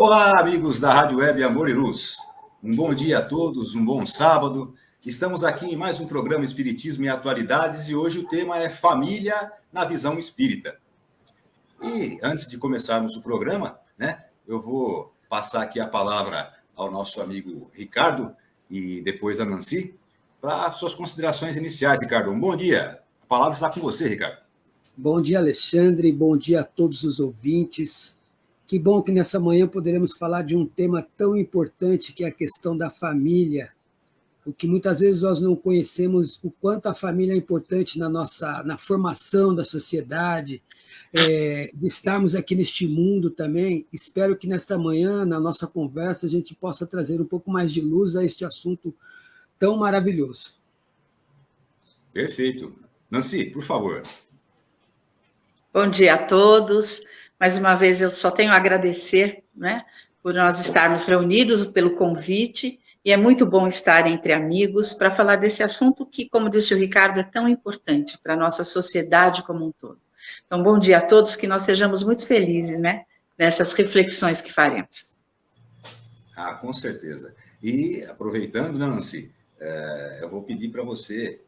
Olá, amigos da Rádio Web Amor e Luz. Um bom dia a todos, um bom sábado. Estamos aqui em mais um programa Espiritismo e Atualidades e hoje o tema é Família na Visão Espírita. E antes de começarmos o programa, eu vou passar aqui a palavra ao nosso amigo Ricardo e depois a Nancy para suas considerações iniciais, Ricardo. Um bom dia. A palavra está com você, Ricardo. Bom dia, Alexandre. Bom dia a todos os ouvintes. Que bom que nessa manhã poderemos falar de um tema tão importante que é a questão da família. O que muitas vezes nós não conhecemos o quanto a família é importante na formação da sociedade, de estarmos aqui neste mundo também. Espero que nesta manhã, na nossa conversa, a gente possa trazer um pouco mais de luz a este assunto tão maravilhoso. Perfeito. Nancy, por favor. Bom dia a todos. Mais uma vez, eu só tenho a agradecer, por nós estarmos reunidos, pelo convite, e é muito bom estar entre amigos para falar desse assunto que, como disse o Ricardo, é tão importante para a nossa sociedade como um todo. Então, bom dia a todos, que nós sejamos muito felizes, nessas reflexões que faremos. Ah, com certeza. E, aproveitando, Nancy, eu vou pedir para você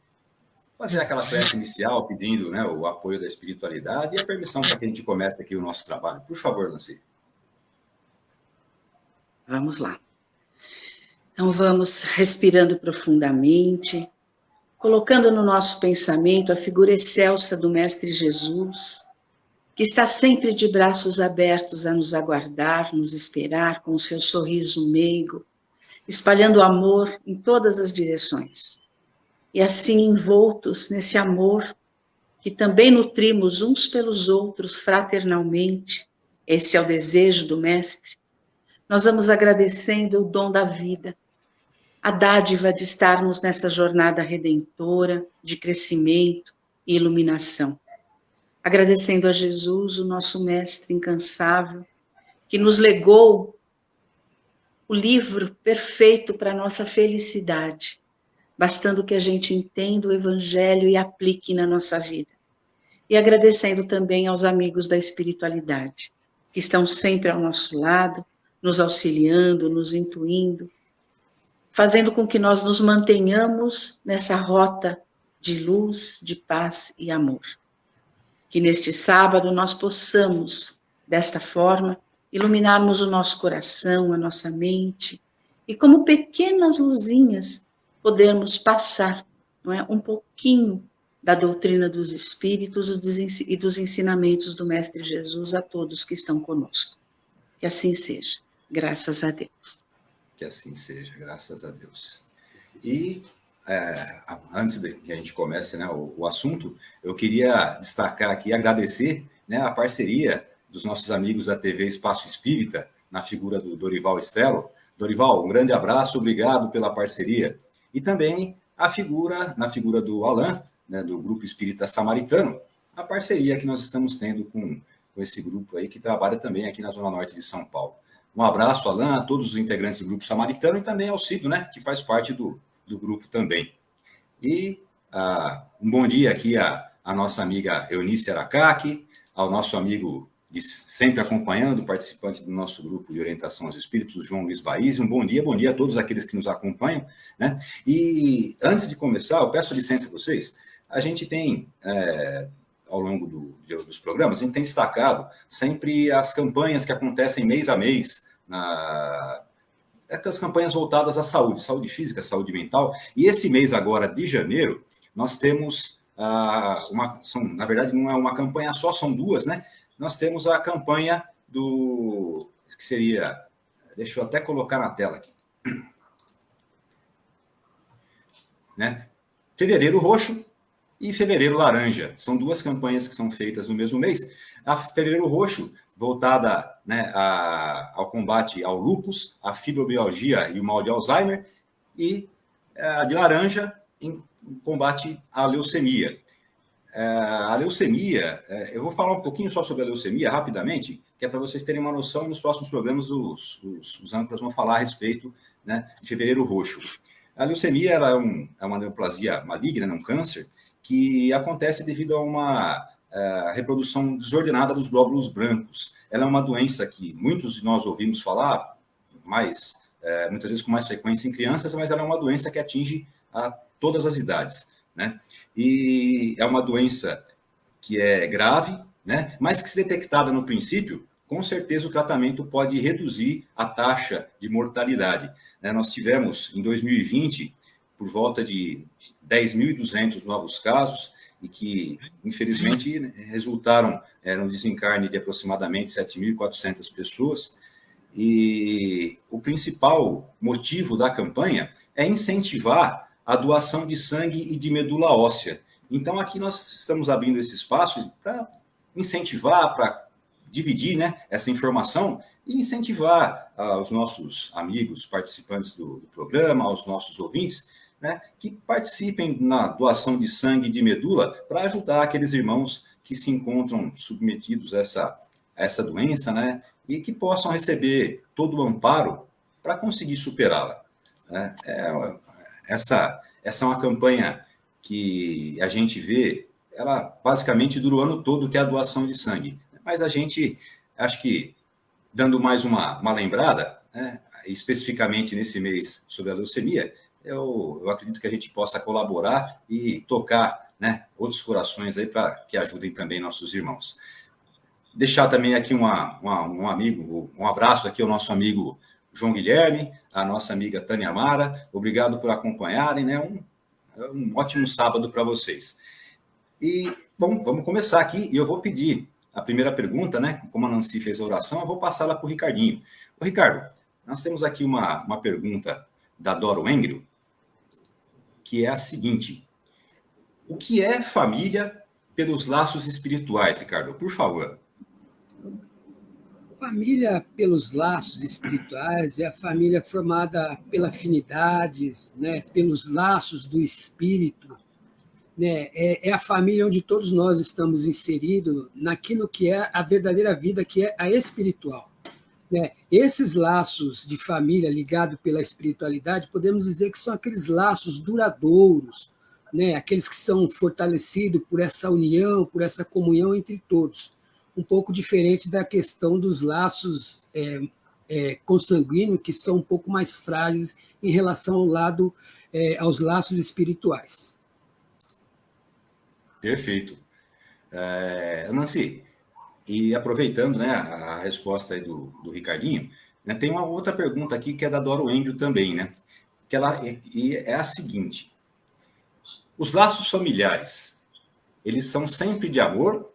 fazer aquela prece inicial, pedindo o apoio da espiritualidade e a permissão para que a gente comece aqui o nosso trabalho. Por favor, Nancy. Vamos lá. Então, vamos respirando profundamente, colocando no nosso pensamento a figura excelsa do Mestre Jesus, que está sempre de braços abertos a nos aguardar, nos esperar, com o seu sorriso meigo, espalhando amor em todas as direções. E assim, envoltos nesse amor, que também nutrimos uns pelos outros fraternalmente, esse é o desejo do Mestre, nós vamos agradecendo o dom da vida, a dádiva de estarmos nessa jornada redentora, de crescimento e iluminação. Agradecendo a Jesus, o nosso Mestre incansável, que nos legou o livro perfeito para a nossa felicidade, bastando que a gente entenda o Evangelho e aplique na nossa vida. E agradecendo também aos amigos da espiritualidade, que estão sempre ao nosso lado, nos auxiliando, nos intuindo, fazendo com que nós nos mantenhamos nessa rota de luz, de paz e amor. Que neste sábado nós possamos, desta forma, iluminarmos o nosso coração, a nossa mente, e como pequenas luzinhas, podermos passar um pouquinho da doutrina dos Espíritos e dos ensinamentos do Mestre Jesus a todos que estão conosco. Que assim seja, graças a Deus. Que assim seja, graças a Deus. E antes de que a gente comece o assunto, eu queria destacar aqui e agradecer a parceria dos nossos amigos da TV Espaço Espírita, na figura do Dorival Estrello. Dorival, um grande abraço, obrigado pela parceria. E também na figura do Alain, do Grupo Espírita Samaritano, a parceria que nós estamos tendo com esse grupo aí, que trabalha também aqui na Zona Norte de São Paulo. Um abraço, Alain, a todos os integrantes do Grupo Samaritano e também ao Cido, que faz parte do grupo também. E um bom dia aqui à nossa amiga Eunice Aracaki, ao nosso amigo sempre acompanhando, participante do nosso grupo de orientação aos espíritos, o João Luiz Baís. Um bom dia a todos aqueles que nos acompanham. E antes de começar, eu peço licença a vocês, a gente tem, ao longo dos programas, a gente tem destacado sempre as campanhas que acontecem mês a mês, as campanhas voltadas à saúde física, saúde mental. E esse mês agora de janeiro, nós temos na verdade não é uma campanha só, são duas, Nós temos a campanha que seria, deixa eu até colocar na tela aqui, Fevereiro Roxo e Fevereiro Laranja. São duas campanhas que são feitas no mesmo mês. A Fevereiro Roxo, voltada ao combate ao lúpus, à fibromialgia e o mal de Alzheimer, e a de Laranja, em combate à leucemia. A leucemia, eu vou falar um pouquinho só sobre a leucemia, rapidamente, que é para vocês terem uma noção, e nos próximos programas os âncoras vão falar a respeito de Fevereiro Roxo. A leucemia ela é uma neoplasia maligna, um câncer, que acontece devido a uma a reprodução desordenada dos glóbulos brancos. Ela é uma doença que muitos de nós ouvimos falar, muitas vezes com mais frequência em crianças, mas ela é uma doença que atinge a todas as idades, né? E é uma doença que é grave, né? Mas que, se detectada no princípio, com certeza o tratamento pode reduzir a taxa de mortalidade, né? Nós tivemos, em 2020, por volta de 10.200 novos casos, e que, infelizmente, resultaram no desencarne de aproximadamente 7.400 pessoas. E o principal motivo da campanha é incentivar a doação de sangue e de medula óssea. Então, aqui nós estamos abrindo esse espaço para incentivar, para dividir, né, essa informação e incentivar os nossos amigos participantes do programa, aos nossos ouvintes, né, que participem na doação de sangue e de medula para ajudar aqueles irmãos que se encontram submetidos a essa doença, né, e que possam receber todo o amparo para conseguir superá-la. Essa é uma campanha que a gente vê, ela basicamente dura o ano todo, que é a doação de sangue. Mas a gente, acho que, dando mais uma lembrada, né, especificamente nesse mês sobre a leucemia, eu acredito que a gente possa colaborar e tocar, né, outros corações aí para que ajudem também nossos irmãos. Deixar também aqui um abraço aqui ao nosso amigo João Guilherme, a nossa amiga Tânia Mara. Obrigado por acompanharem, né? Um ótimo sábado para vocês. E, bom, vamos começar aqui, e eu vou pedir a primeira pergunta, né? Como a Nancy fez a oração, eu vou passá-la para o Ricardinho. Ô, Ricardo, nós temos aqui uma pergunta da Doro Engro, que é a seguinte: o que é família pelos laços espirituais, Ricardo? Por favor. Família pelos laços espirituais é a família formada pela afinidade, né, pelos laços do espírito, né, é a família onde todos nós estamos inseridos naquilo que é a verdadeira vida, que é a espiritual, né? Esses laços de família ligados pela espiritualidade, podemos dizer que são aqueles laços duradouros, né, aqueles que são fortalecidos por essa união, por essa comunhão entre todos. Um pouco diferente da questão dos laços consanguíneos, que são um pouco mais frágeis em relação aos laços espirituais. Perfeito. Nancy, e aproveitando, né, a resposta aí do Ricardinho, né, tem uma outra pergunta aqui que é da Doro Engel também, né? Que é a seguinte: os laços familiares, eles são sempre de amor,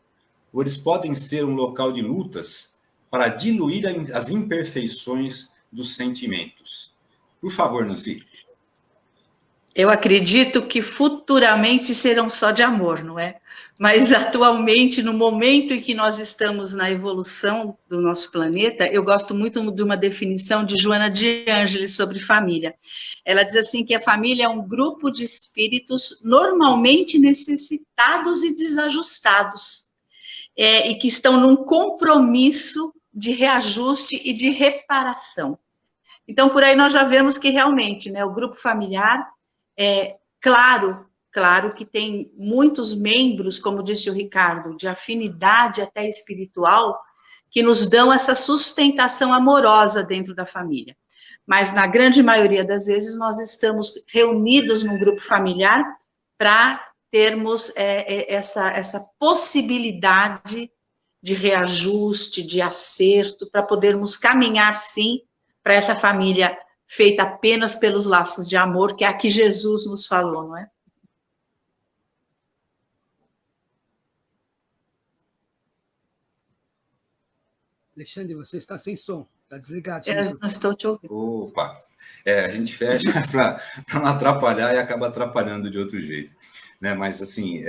ou eles podem ser um local de lutas para diluir as imperfeições dos sentimentos? Por favor, Nancy. Eu acredito que futuramente serão só de amor, não é? Mas atualmente, no momento em que nós estamos na evolução do nosso planeta, eu gosto muito de uma definição de Joana de Ângeles sobre família. Ela diz assim que a família é um grupo de espíritos normalmente necessitados e desajustados, e que estão num compromisso de reajuste e de reparação. Então, por aí nós já vemos que realmente, né, o grupo familiar claro que tem muitos membros, como disse o Ricardo, de afinidade até espiritual, que nos dão essa sustentação amorosa dentro da família. Mas, na grande maioria das vezes, nós estamos reunidos num grupo familiar para termos essa possibilidade de reajuste, de acerto, para podermos caminhar, sim, para essa família feita apenas pelos laços de amor, que é a que Jesus nos falou, não é? Alexandre, você está sem som, está desligado. Eu não estou te ouvindo. Opa, a gente fecha para não atrapalhar e acaba atrapalhando de outro jeito, né? Mas, assim,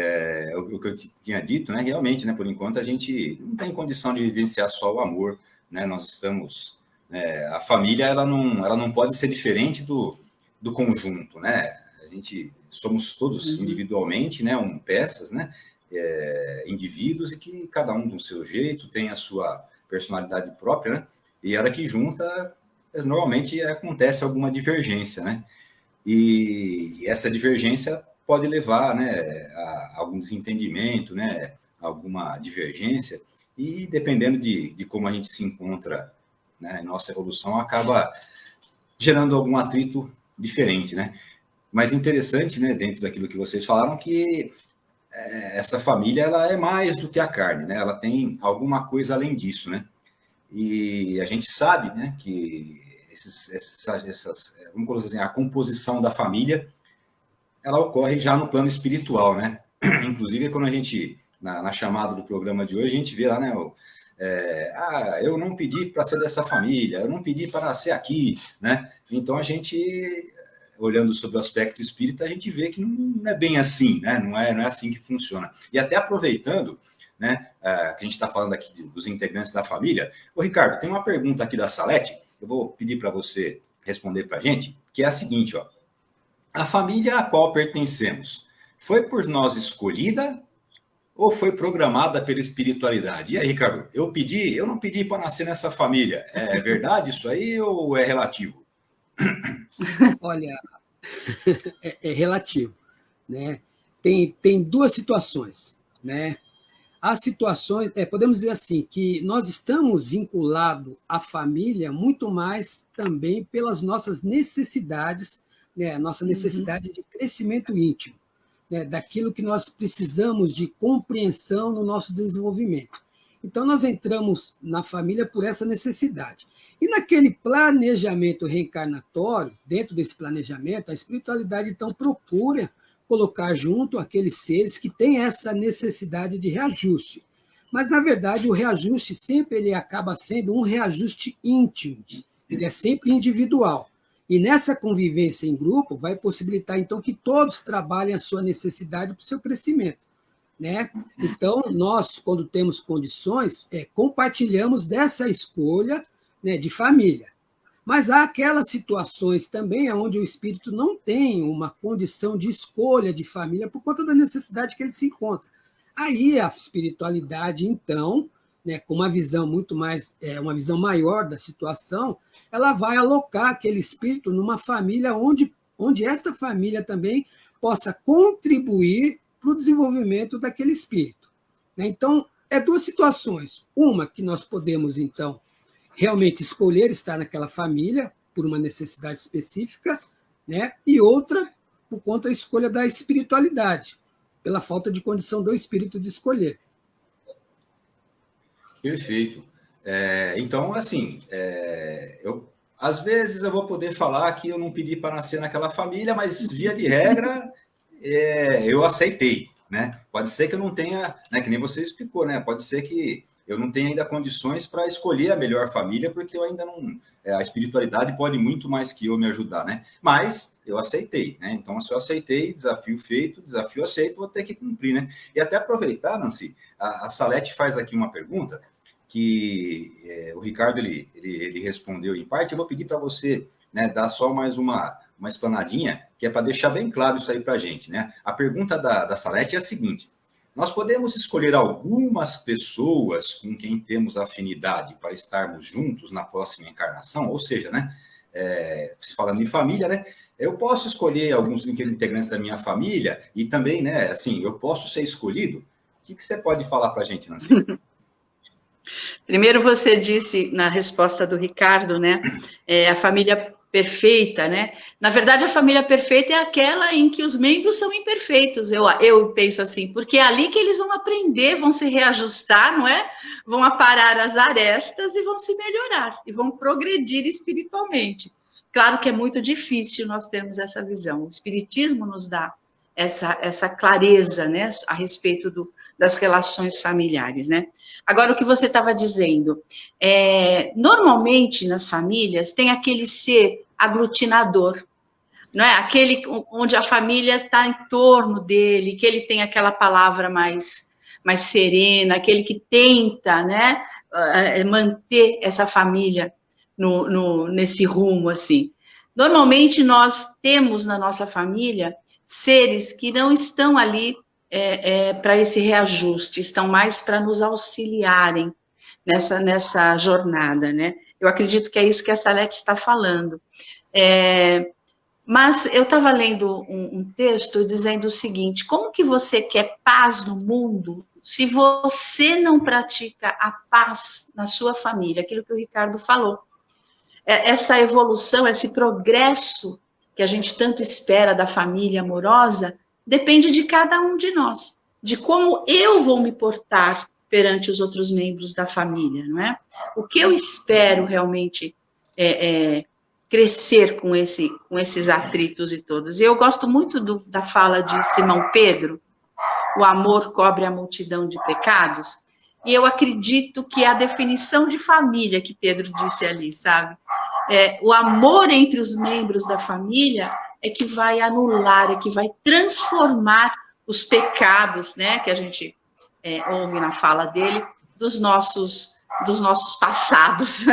o que eu tinha dito, né? Realmente, né? Por enquanto, a gente não tem condição de vivenciar só o amor, né? Nós estamos... a família, ela não pode ser diferente do conjunto, né? A gente somos todos individualmente, né? Peças, né? Indivíduos, e que cada um do seu jeito tem a sua personalidade própria, né? E a hora que junta, normalmente acontece alguma divergência, né? E essa divergência pode levar, né, a algum desentendimento, né? alguma divergência, e dependendo de como a gente se encontra, né, nossa evolução acaba gerando algum atrito diferente, né? Mas interessante, né, dentro daquilo que vocês falaram, que essa família ela é mais do que a carne, né? Ela tem alguma coisa além disso, né? E a gente sabe, né, que vamos colocar assim, a composição da família, ela ocorre já no plano espiritual, né? Inclusive, quando a gente, na chamada do programa de hoje, a gente vê lá, né, eu não pedi para ser dessa família, eu não pedi para nascer aqui, né? Então, a gente, olhando sobre o aspecto espírita, a gente vê que não é bem assim, né? Não é assim que funciona. E até aproveitando, né, que a gente está falando aqui dos integrantes da família, ô Ricardo, tem uma pergunta aqui da Salete, eu vou pedir para você responder para a gente, que é a seguinte, ó. A família a qual pertencemos foi por nós escolhida ou foi programada pela espiritualidade? E aí, Ricardo, eu não pedi para nascer nessa família. É verdade isso aí ou é relativo? Olha, é relativo, né? Tem duas situações, né? As situações, podemos dizer assim, que nós estamos vinculados à família muito mais também pelas nossas necessidades, né? Nossa necessidade de crescimento íntimo, né? Daquilo que nós precisamos de compreensão no nosso desenvolvimento. Então, nós entramos na família por essa necessidade. E naquele planejamento reencarnatório, dentro desse planejamento, a espiritualidade, então, procura colocar junto aqueles seres que têm essa necessidade de reajuste. Mas, na verdade, o reajuste sempre ele acaba sendo um reajuste íntimo, ele é sempre individual. E nessa convivência em grupo vai possibilitar, então, que todos trabalhem a sua necessidade para o seu crescimento, né? Então, nós, quando temos condições, compartilhamos dessa escolha, né, de família. Mas há aquelas situações também onde o espírito não tem uma condição de escolha de família por conta da necessidade que ele se encontra. Aí a espiritualidade, então, né, com uma visão muito mais, uma visão maior da situação, ela vai alocar aquele espírito numa família onde esta família também possa contribuir para o desenvolvimento daquele espírito. Então, duas situações. Uma que nós podemos, então, realmente escolher estar naquela família por uma necessidade específica, né? E outra por conta da escolha da espiritualidade, pela falta de condição do espírito de escolher. Perfeito. Então, assim, às vezes eu vou poder falar que eu não pedi para nascer naquela família, mas, via de regra, eu aceitei, né? Pode ser que eu não tenha, né, que nem você explicou, né? Pode ser que eu não tenho ainda condições para escolher a melhor família, porque eu ainda não... a espiritualidade pode muito mais que eu me ajudar, né? Mas eu aceitei, né? Então, se eu aceitei, desafio feito, desafio aceito, vou ter que cumprir, né? E até aproveitar, Nancy, a Salete faz aqui uma pergunta que o Ricardo, ele respondeu em parte. Eu vou pedir para você, né, dar só mais uma explanadinha, que é para deixar bem claro isso aí para a gente, né? A pergunta da Salete é a seguinte: nós podemos escolher algumas pessoas com quem temos afinidade para estarmos juntos na próxima encarnação? Ou seja, né, falando em família, né, eu posso escolher alguns integrantes da minha família e também, né, assim, eu posso ser escolhido? O que você pode falar para a gente, Nancy? Primeiro, você disse na resposta do Ricardo, né, a família perfeita, né? Na verdade, a família perfeita é aquela em que os membros são imperfeitos. Eu penso assim, porque é ali que eles vão aprender, vão se reajustar, não é? Vão aparar as arestas e vão se melhorar, e vão progredir espiritualmente. Claro que é muito difícil nós termos essa visão. O Espiritismo nos dá essa clareza, né, a respeito das relações familiares, né? Agora, o que você estava dizendo, normalmente nas famílias tem aquele ser aglutinador, não é? Aquele onde a família está em torno dele, que ele tem aquela palavra mais serena, aquele que tenta, né, manter essa família nesse rumo, assim. Normalmente nós temos na nossa família seres que não estão ali para esse reajuste, estão mais para nos auxiliarem nessa jornada, né? Eu acredito que é isso que a Salete está falando. Mas eu estava lendo um texto dizendo o seguinte: como que você quer paz no mundo se você não pratica a paz na sua família, aquilo que o Ricardo falou, essa evolução, esse progresso que a gente tanto espera da família amorosa, depende de cada um de nós, de como eu vou me portar perante os outros membros da família, não é? O que eu espero realmente crescer com esses atritos e todos. E eu gosto muito da fala de Simão Pedro, o amor cobre a multidão de pecados, e eu acredito que é a definição de família que Pedro disse ali, sabe? O amor entre os membros da família é que vai anular, é que vai transformar os pecados, né, que a gente ouve na fala dele, dos nossos passados,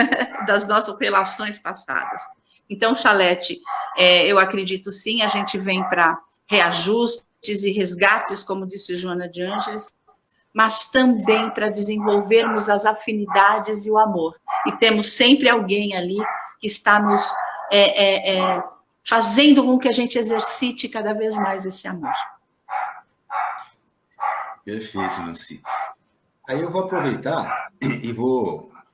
das nossas relações passadas. Então, Salete, eu acredito sim, a gente vem para reajustes e resgates, como disse Joana de Ângeles, mas também para desenvolvermos as afinidades e o amor. E temos sempre alguém ali que está nos fazendo com que a gente exercite cada vez mais esse amor. Perfeito, Nancy. Aí eu vou aproveitar e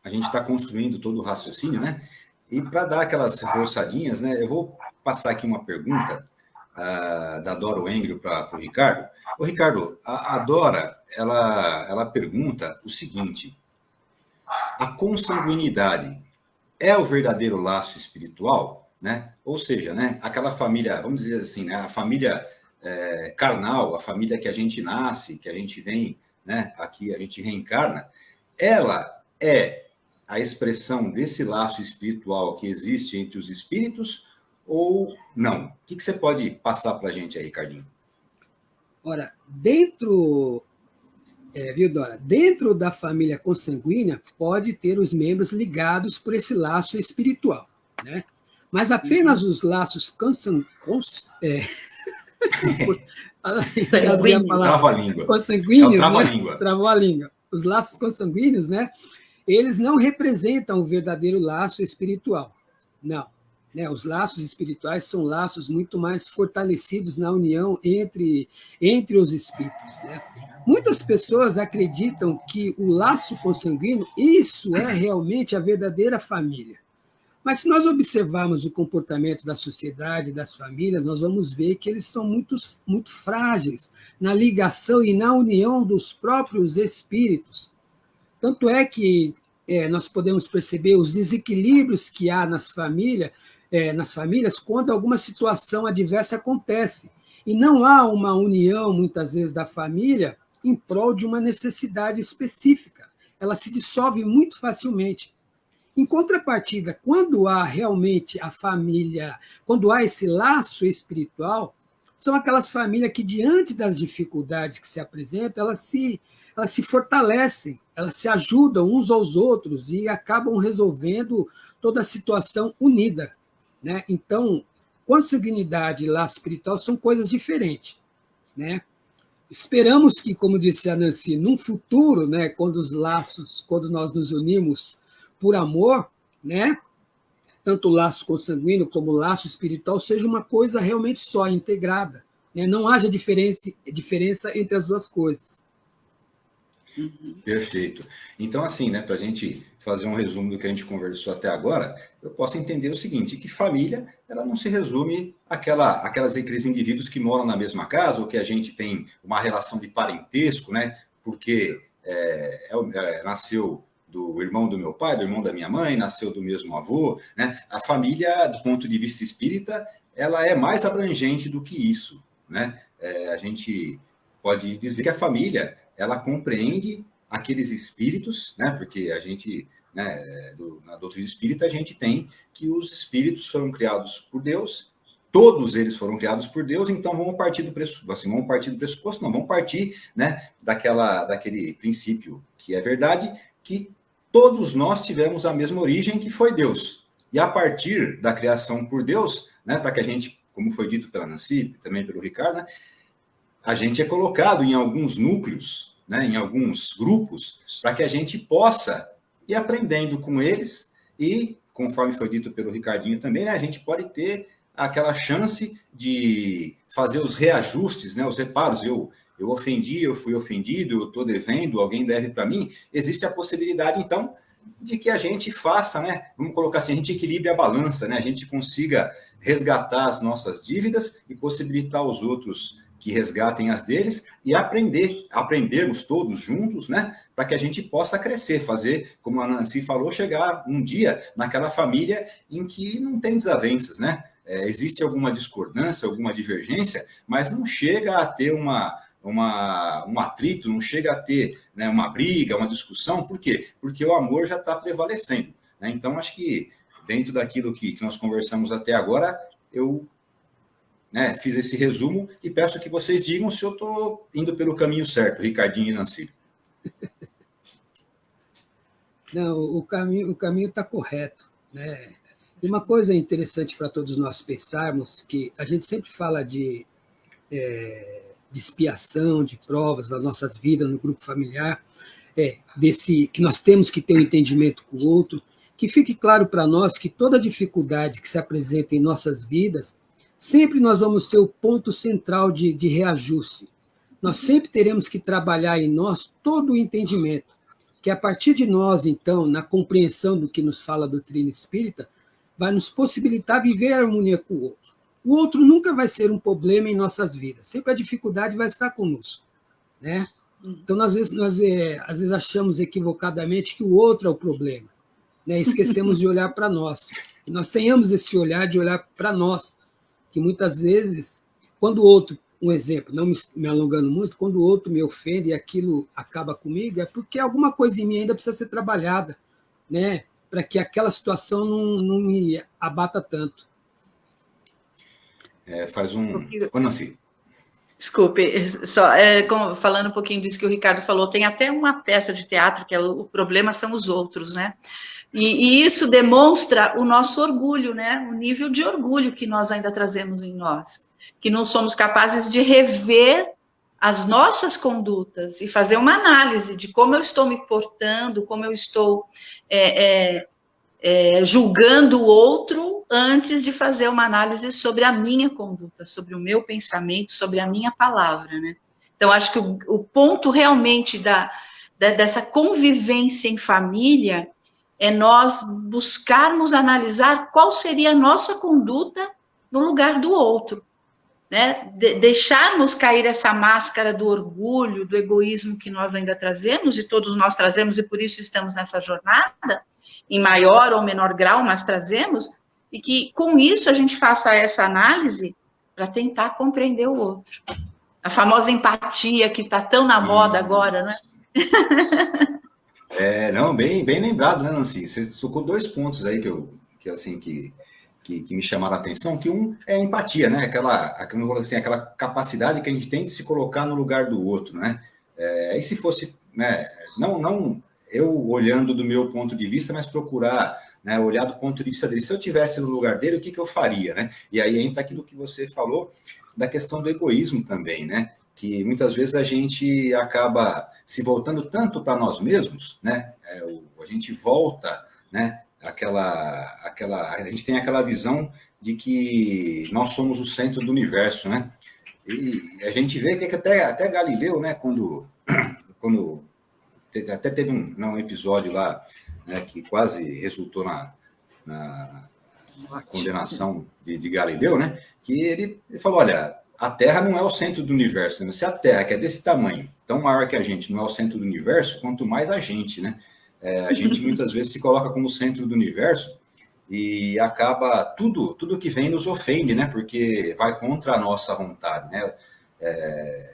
a gente está construindo todo o raciocínio, né? E para dar aquelas reforçadinhas, né? Eu vou passar aqui uma pergunta da Dora Wengel para o Ricardo. Ô, Ricardo, a Dora, ela pergunta o seguinte: a consanguinidade é o verdadeiro laço espiritual, né? Ou seja, né, aquela família, vamos dizer assim, né, a família carnal, a família que a gente nasce, que a gente vem, né, aqui a gente reencarna, ela é a expressão desse laço espiritual que existe entre os espíritos ou não? O que você pode passar para a gente aí, Ricardinho? Ora, viu, Dora? Dentro da família consanguínea pode ter os membros ligados por esse laço espiritual, né? Mas apenas os laços consanguíneos, né? Travou a língua. Os laços consanguíneos, né? Eles não representam o verdadeiro laço espiritual. Não. Né? Os laços espirituais são laços muito mais fortalecidos na união entre os espíritos, né? Muitas pessoas acreditam que o laço consanguíneo, isso é realmente a verdadeira família. Mas se nós observarmos o comportamento da sociedade, das famílias, nós vamos ver que eles são muito, muito frágeis na ligação e na união dos próprios espíritos. Tanto é que nós podemos perceber os desequilíbrios que há nas famílias quando alguma situação adversa acontece. E não há uma união, muitas vezes, da família em prol de uma necessidade específica. Ela se dissolve muito facilmente. Em contrapartida, quando há realmente a família, quando há esse laço espiritual, são aquelas famílias que, diante das dificuldades que se apresentam, elas se fortalecem, elas se ajudam uns aos outros e acabam resolvendo toda a situação unida, né? Então, consanguinidade e laço espiritual são coisas diferentes, né? Esperamos que, como disse a Nancy, num futuro, né, quando nós nos unimos por amor, né, tanto o laço consanguíneo como o laço espiritual seja uma coisa realmente só, integrada, né? Não haja diferença entre as duas coisas. Perfeito. Então, assim, né, para a gente fazer um resumo do que a gente conversou até agora, eu posso entender o seguinte, que família, ela não se resume aqueles indivíduos que moram na mesma casa, ou que a gente tem uma relação de parentesco, né, porque nasceu do irmão do meu pai, do irmão da minha mãe, nasceu do mesmo avô, né? A família, do ponto de vista espírita, ela é mais abrangente do que isso, né? A gente pode dizer que a família, ela compreende aqueles espíritos, né? Porque a gente, né, na doutrina espírita, a gente tem que os espíritos foram criados por Deus, todos eles foram criados por Deus, então vamos partir do pressuposto, não, vamos partir, né, daquele princípio que é verdade, que todos nós tivemos a mesma origem, que foi Deus. E a partir da criação por Deus, né, para que a gente, como foi dito pela Nancy, também pelo Ricardo, né, a gente é colocado em alguns núcleos, né, em alguns grupos, para que a gente possa ir aprendendo com eles e, conforme foi dito pelo Ricardinho também, né, a gente pode ter aquela chance de fazer os reajustes, né, os reparos. Eu eu ofendi, eu fui ofendido, eu estou devendo, alguém deve para mim, existe a possibilidade, então, de que a gente faça, né? Vamos colocar assim, a gente equilibre a balança, né? A gente consiga resgatar as nossas dívidas e possibilitar aos outros que resgatem as deles e aprendermos todos juntos, né? Para que a gente possa crescer, fazer, como a Nancy falou, chegar um dia naquela família em que não tem desavenças, né? Existe alguma discordância, alguma divergência, mas não chega a ter um atrito, não chega a ter, né, uma briga, uma discussão. Por quê? Porque o amor já está prevalecendo, né? Então, acho que dentro daquilo que nós conversamos até agora, eu, né, fiz esse resumo e peço que vocês digam se eu estou indo pelo caminho certo, Ricardinho e Nancy. Não, o caminho está correto, né? E uma coisa interessante para todos nós pensarmos, que a gente sempre fala de expiação, de provas das nossas vidas no grupo familiar, que nós temos que ter um entendimento com o outro, que fique claro para nós que toda dificuldade que se apresenta em nossas vidas, sempre nós vamos ser o ponto central de reajuste. Nós sempre teremos que trabalhar em nós todo o entendimento, que a partir de nós, então, na compreensão do que nos fala a doutrina espírita, vai nos possibilitar viver a harmonia com o outro. O outro nunca vai ser um problema em nossas vidas, sempre a dificuldade vai estar conosco, né? Então, às vezes achamos equivocadamente que o outro é o problema, né? Esquecemos de olhar para nós. E nós tenhamos esse olhar de olhar para nós, que muitas vezes, quando o outro, um exemplo, não me alongando muito, quando o outro me ofende e aquilo acaba comigo, é porque alguma coisa em mim ainda precisa ser trabalhada, né? Para que aquela situação não me abata tanto. Ô, Nancy. Desculpe, só falando um pouquinho disso que o Ricardo falou, tem até uma peça de teatro que o problema são os outros, né? E isso demonstra o nosso orgulho, né? O nível de orgulho que nós ainda trazemos em nós, que não somos capazes de rever as nossas condutas e fazer uma análise de como eu estou me portando, como eu estou julgando o outro antes de fazer uma análise sobre a minha conduta, sobre o meu pensamento, sobre a minha palavra, né? Então, acho que o ponto realmente dessa convivência em família é nós buscarmos analisar qual seria a nossa conduta no lugar do outro, né? Deixarmos cair essa máscara do orgulho, do egoísmo que nós ainda trazemos, e todos nós trazemos, e por isso estamos nessa jornada, em maior ou menor grau, mas trazemos, e que com isso a gente faça essa análise para tentar compreender o outro. A famosa empatia que está tão na moda agora, né? Não, bem lembrado, né, Nancy? Você tocou 2 pontos aí que me chamaram a atenção, que um é a empatia, né? Aquela capacidade que a gente tem de se colocar no lugar do outro, né? E se fosse, né, não eu olhando do meu ponto de vista, mas procurar, né, olhar do ponto de vista dele. Se eu estivesse no lugar dele, o que eu faria, né? E aí entra aquilo que você falou da questão do egoísmo também, né? Que muitas vezes a gente acaba se voltando tanto para nós mesmos, né? A gente volta, né? A gente tem aquela visão de que nós somos o centro do universo, né? E a gente vê que até Galileu, né? Quando até teve um episódio lá, né, que quase resultou na condenação de Galileu, né? Que ele falou, olha, a Terra não é o centro do universo, né? Se a Terra, que é desse tamanho, tão maior que a gente, não é o centro do universo, quanto mais a gente, né? A gente muitas vezes se coloca como centro do universo e acaba tudo que vem nos ofende, né? Porque vai contra a nossa vontade, né?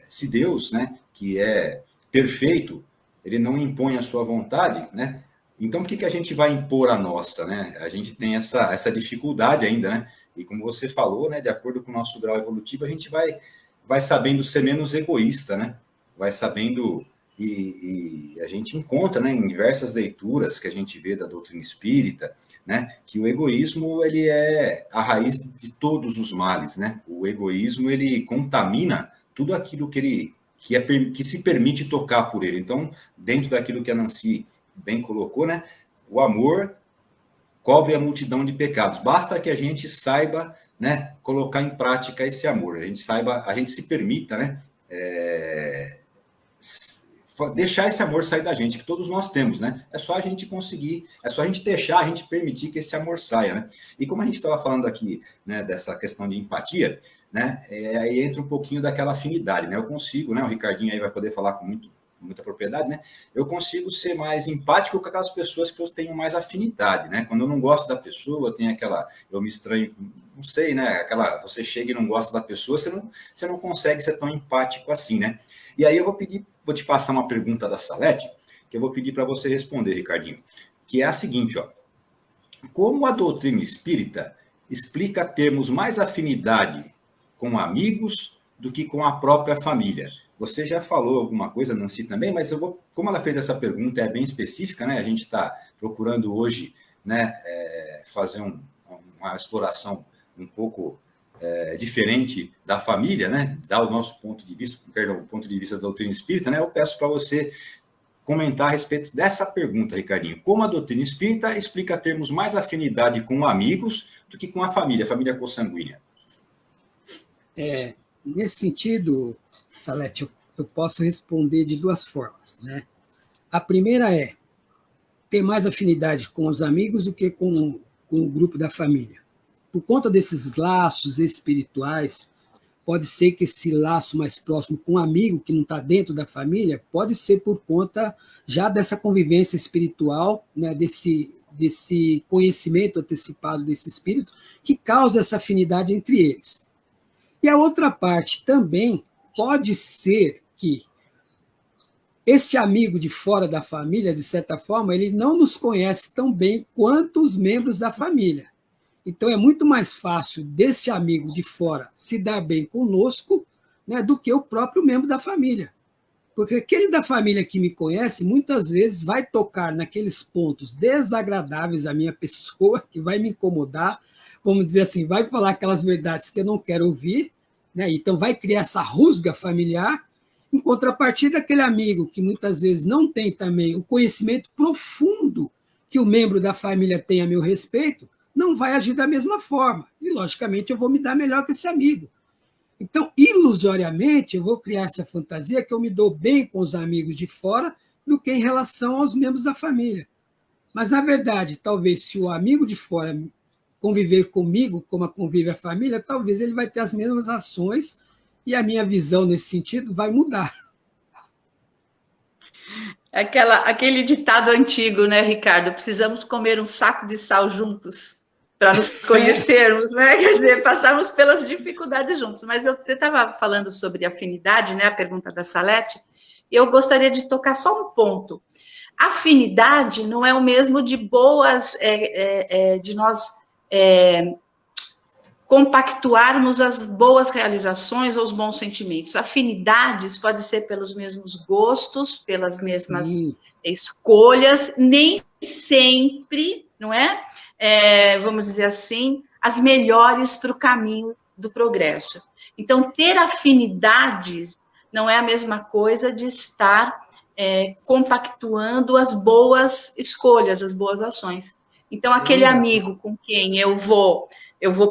Se Deus, né, que é perfeito, ele não impõe a sua vontade, né? Então, por que a gente vai impor a nossa, né? A gente tem essa dificuldade ainda, né? E como você falou, né, de acordo com o nosso grau evolutivo, a gente vai sabendo ser menos egoísta, né? Vai sabendo, e a gente encontra, né, em diversas leituras que a gente vê da doutrina espírita, né, que o egoísmo, ele é a raiz de todos os males, né? O egoísmo, ele contamina tudo aquilo que se permite tocar por ele. Então, dentro daquilo que a Nancy bem colocou, né, o amor cobre a multidão de pecados. Basta que a gente saiba, né, colocar em prática esse amor. A gente se permita, né, deixar esse amor sair da gente, que todos nós temos, né? É só a gente conseguir, é só a gente deixar, a gente permitir que esse amor saia, né? E como a gente estava falando aqui, né, dessa questão de empatia, né? Aí entra um pouquinho daquela afinidade, né? Eu consigo, né? O Ricardinho aí vai poder falar com muita propriedade, né? Eu consigo ser mais empático com aquelas pessoas que eu tenho mais afinidade, né? Quando eu não gosto da pessoa, tem eu me estranho, não sei, né? Você chega e não gosta da pessoa, você não consegue ser tão empático assim, né? E aí eu vou te passar uma pergunta da Salete, que eu vou pedir para você responder, Ricardinho, que é a seguinte, ó. Como a doutrina espírita explica termos mais afinidade com amigos do que com a própria família? Você já falou alguma coisa, Nancy, também, mas como ela fez essa pergunta, é bem específica, né? A gente está procurando hoje, né, fazer uma exploração um pouco diferente da família, né? Dar o nosso ponto de vista, o ponto de vista da doutrina espírita, né? Eu peço para você comentar a respeito dessa pergunta, Ricardinho. Como a doutrina espírita explica termos mais afinidade com amigos do que com a família consanguínea? Nesse sentido, Salete, eu posso responder de duas formas, né? A primeira é ter mais afinidade com os amigos do que com o grupo da família. Por conta desses laços espirituais, pode ser que esse laço mais próximo com um amigo que não está dentro da família, pode ser por conta já dessa convivência espiritual, né, desse conhecimento antecipado desse espírito, que causa essa afinidade entre eles. E a outra parte também pode ser que este amigo de fora da família, de certa forma, ele não nos conhece tão bem quanto os membros da família. Então, é muito mais fácil desse amigo de fora se dar bem conosco, né, do que o próprio membro da família. Porque aquele da família que me conhece, muitas vezes vai tocar naqueles pontos desagradáveis à minha pessoa, que vai me incomodar, vamos dizer assim, vai falar aquelas verdades que eu não quero ouvir, né? Então vai criar essa rusga familiar, em contrapartida aquele amigo que muitas vezes não tem também o conhecimento profundo que o membro da família tem a meu respeito, não vai agir da mesma forma. E, logicamente, eu vou me dar melhor que esse amigo. Então, ilusoriamente, eu vou criar essa fantasia que eu me dou bem com os amigos de fora do que em relação aos membros da família. Mas, na verdade, talvez se o amigo de fora conviver comigo, como convive a família, talvez ele vai ter as mesmas ações e a minha visão nesse sentido vai mudar. Aquele ditado antigo, né, Ricardo? Precisamos comer um saco de sal juntos para nos conhecermos, né? Quer dizer, passarmos pelas dificuldades juntos. Mas você estava falando sobre afinidade, né? A pergunta da Salete. E eu gostaria de tocar só um ponto. Afinidade não é o mesmo de de nós compactuarmos as boas realizações ou os bons sentimentos. Afinidades pode ser pelos mesmos gostos, pelas mesmas escolhas, nem sempre, não é? Vamos dizer assim, as melhores para o caminho do progresso. Então, ter afinidades não é a mesma coisa de estar compactuando as boas escolhas, as boas ações. Então, aquele amigo com quem eu vou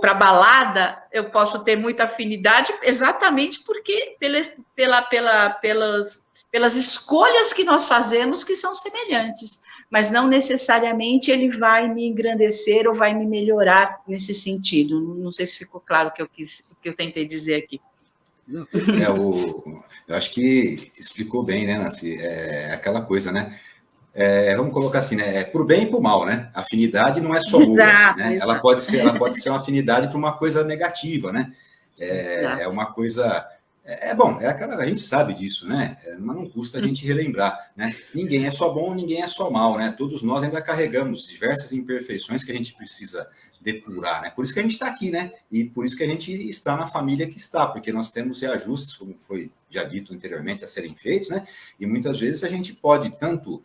para a balada, eu posso ter muita afinidade exatamente porque pelas escolhas que nós fazemos que são semelhantes, mas não necessariamente ele vai me engrandecer ou vai me melhorar nesse sentido. Não sei se ficou claro o que eu tentei dizer aqui. Eu acho que explicou bem, né, Nancy? Aquela coisa, né? Vamos colocar assim, né? Por bem e por mal, né? Afinidade não é só boa, né? Exato. Ela pode ser uma afinidade para uma coisa negativa, né? É uma coisa... a gente sabe disso, né? Mas não custa a gente relembrar, né? Ninguém é só bom, ninguém é só mal, né? Todos nós ainda carregamos diversas imperfeições que a gente precisa depurar, né? Por isso que a gente está aqui, né? E por isso que a gente está na família que está, porque nós temos reajustes, como foi já dito anteriormente, a serem feitos, né? E muitas vezes a gente pode tanto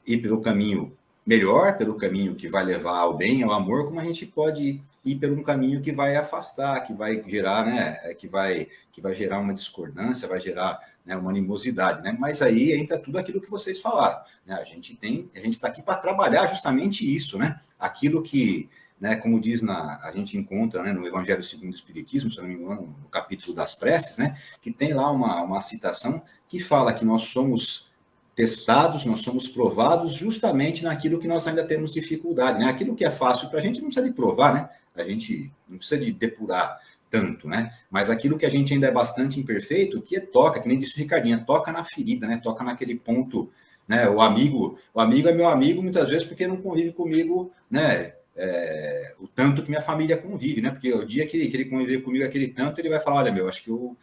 ir pelo caminho melhor, pelo caminho que vai levar ao bem, ao amor, como a gente pode ir por um caminho que vai afastar, que vai gerar, né, que vai gerar uma discordância, vai gerar, né, uma animosidade, né? Mas aí entra tudo aquilo que vocês falaram, né? A gente está aqui para trabalhar justamente isso, né? Aquilo que né, como diz a gente encontra, né, no Evangelho segundo o Espiritismo, se não me engano, no capítulo das preces, né, que tem lá uma citação que fala que nós somos testados, nós somos provados justamente naquilo que nós ainda temos dificuldade, né? Aquilo que é fácil para a gente não precisa de provar, né? A gente não precisa de depurar tanto, né? Mas aquilo que a gente ainda é bastante imperfeito, que toca, que nem disse o Ricardinho, toca na ferida, né? Toca naquele ponto, né? O amigo é meu amigo muitas vezes porque não convive comigo, né? O tanto que minha família convive, né? Porque o dia que ele conviver comigo aquele tanto, ele vai falar, olha, meu, acho que eu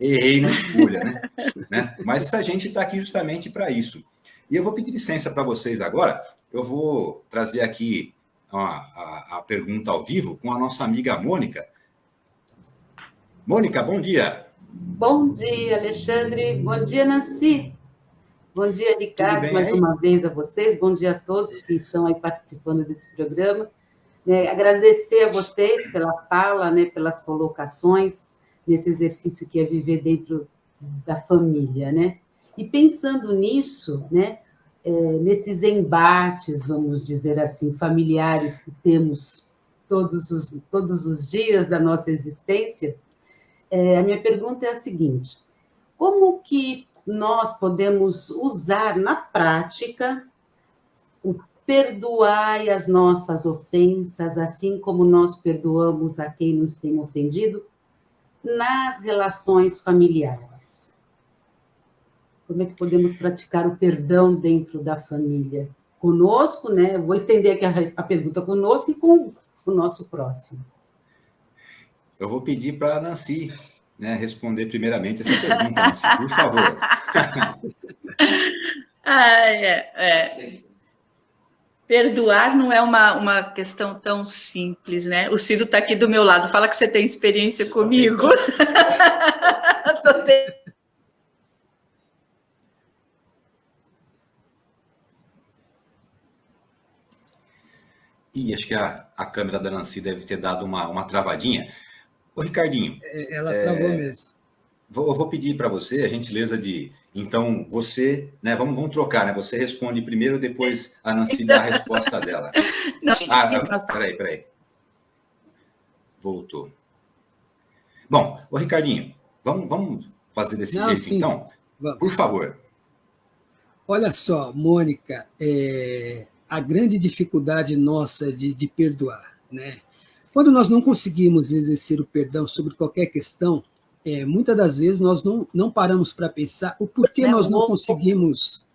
errei na escolha, né? Mas a gente está aqui justamente para isso. E eu vou pedir licença para vocês agora, eu vou trazer aqui a pergunta ao vivo com a nossa amiga Mônica. Mônica, bom dia. Bom dia, Alexandre. Bom dia, Nancy. Bom dia, Ricardo, mais uma vez a vocês. Bom dia a todos que estão aí participando desse programa. Agradecer a vocês pela fala, né, pelas colocações, nesse exercício que é viver dentro da família, né? E pensando nisso, né, nesses embates, vamos dizer assim, familiares que temos todos os dias da nossa existência, a minha pergunta é a seguinte: como que nós podemos usar na prática o perdoar as nossas ofensas, assim como nós perdoamos a quem nos tem ofendido, nas relações familiares? Como é que podemos praticar o perdão dentro da família? Conosco, né? Vou estender aqui a pergunta conosco e com o nosso próximo. Eu vou pedir para a Nancy, né, responder primeiramente essa pergunta, Nancy, por favor. Perdoar não é uma questão tão simples, né? O Cido está aqui do meu lado, fala que você tem experiência comigo. Acho que a câmera da Nancy deve ter dado uma travadinha. Ô, Ricardinho. Ela travou mesmo. Eu vou pedir para você a gentileza de... Então, você... né, vamos trocar, né? Você responde primeiro, depois a Nancy dá a resposta dela. Peraí. Voltou. Bom, ô, Ricardinho, vamos fazer desse jeito, sim. Então? Vamos. Por favor. Olha só, Mônica, a grande dificuldade nossa de perdoar, né? Quando nós não conseguimos exercer o perdão sobre qualquer questão, muitas das vezes nós não paramos para pensar o porquê nós não conseguimos...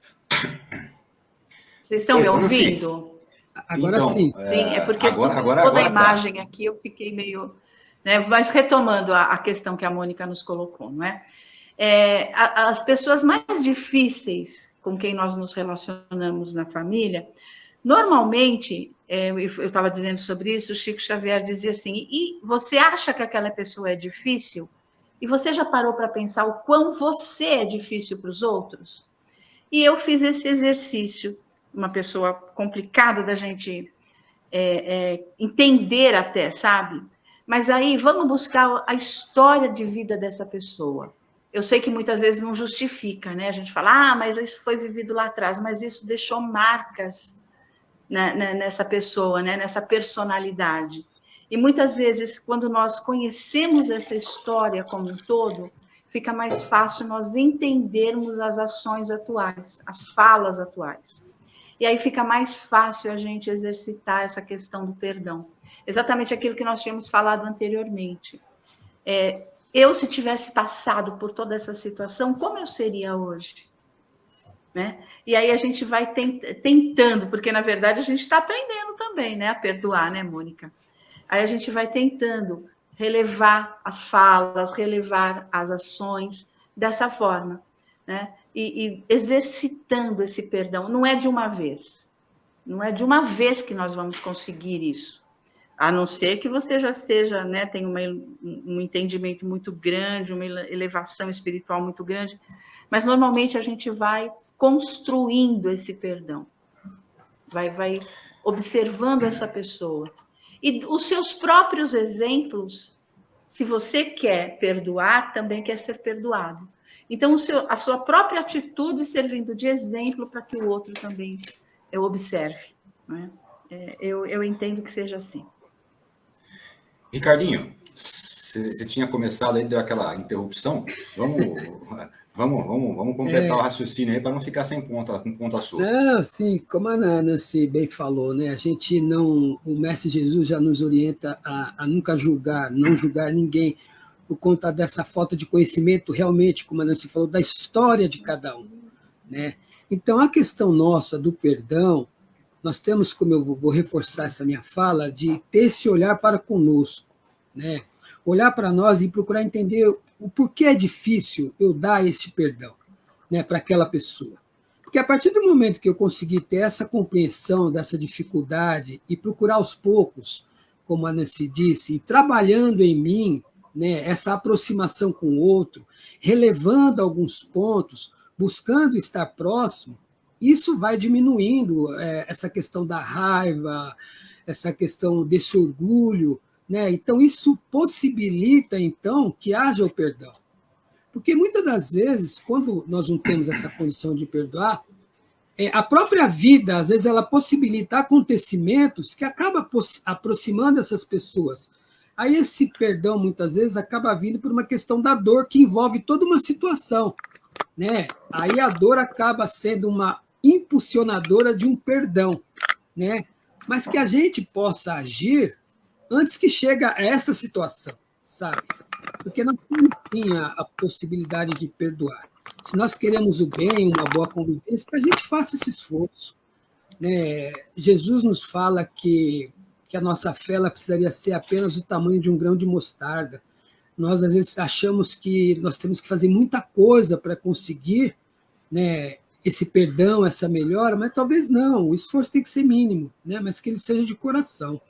Vocês estão me ouvindo? Agora então, sim. Sim, é porque toda a imagem aqui eu fiquei meio... né? Mas retomando a questão que a Mônica nos colocou, não é? As pessoas mais difíceis com quem nós nos relacionamos na família, normalmente, eu estava dizendo sobre isso, o Chico Xavier dizia assim, e você acha que aquela pessoa é difícil? E você já parou para pensar o quão você é difícil para os outros? E eu fiz esse exercício, uma pessoa complicada da gente entender até, sabe? Mas aí vamos buscar a história de vida dessa pessoa. Eu sei que muitas vezes não justifica, né? A gente fala, mas isso foi vivido lá atrás, mas isso deixou marcas nessa pessoa, né? Nessa personalidade. E muitas vezes, quando nós conhecemos essa história como um todo, fica mais fácil nós entendermos as ações atuais, as falas atuais. E aí fica mais fácil a gente exercitar essa questão do perdão. Exatamente aquilo que nós tínhamos falado anteriormente. Eu, se tivesse passado por toda essa situação, como eu seria hoje? Né? E aí a gente vai tentando, porque, na verdade, a gente está aprendendo também, né, a perdoar, né, Mônica? Aí a gente vai tentando relevar as falas, relevar as ações dessa forma, né? E exercitando esse perdão. Não é de uma vez. Não é de uma vez que nós vamos conseguir isso. A não ser que você já seja, né, tenha um entendimento muito grande, uma elevação espiritual muito grande. Mas, normalmente, a gente vai construindo esse perdão. Vai observando essa pessoa. E os seus próprios exemplos, se você quer perdoar, também quer ser perdoado. Então, a sua própria atitude servindo de exemplo para que o outro também observe. Né? Eu entendo que seja assim. Ricardinho, você tinha começado aí, deu aquela interrupção. Vamos completar o raciocínio aí para não ficar sem ponta, com ponta solta. Não, sim, como a Nancy bem falou, né? A gente não, o Mestre Jesus já nos orienta a nunca julgar, não julgar ninguém por conta dessa falta de conhecimento realmente, como a Nancy falou, da história de cada um, né? Então, a questão nossa do perdão, nós temos, como eu vou reforçar essa minha fala, de ter esse olhar para conosco, né? Olhar para nós e procurar entender o porquê é difícil eu dar esse perdão, né, para aquela pessoa. Porque a partir do momento que eu conseguir ter essa compreensão dessa dificuldade e procurar aos poucos, como a Nancy disse, e trabalhando em mim, né, essa aproximação com o outro, relevando alguns pontos, buscando estar próximo, isso vai diminuindo essa questão da raiva, essa questão desse orgulho, né? Então, isso possibilita, então, que haja o perdão. Porque muitas das vezes, quando nós não temos essa condição de perdoar, a própria vida, às vezes, ela possibilita acontecimentos que acabam aproximando essas pessoas. Aí esse perdão, muitas vezes, acaba vindo por uma questão da dor que envolve toda uma situação, né? Aí a dor acaba sendo uma impulsionadora de um perdão, né? Mas que a gente possa agir antes que chegue a esta situação, sabe? Porque nós temos, sim, a possibilidade de perdoar. Se nós queremos o bem, uma boa convivência, que a gente faça esse esforço, né? Jesus nos fala que a nossa fé ela precisaria ser apenas o tamanho de um grão de mostarda. Nós, às vezes, achamos que nós temos que fazer muita coisa para conseguir, né, esse perdão, essa melhora, mas talvez não, o esforço tem que ser mínimo, né, mas que ele seja de coração.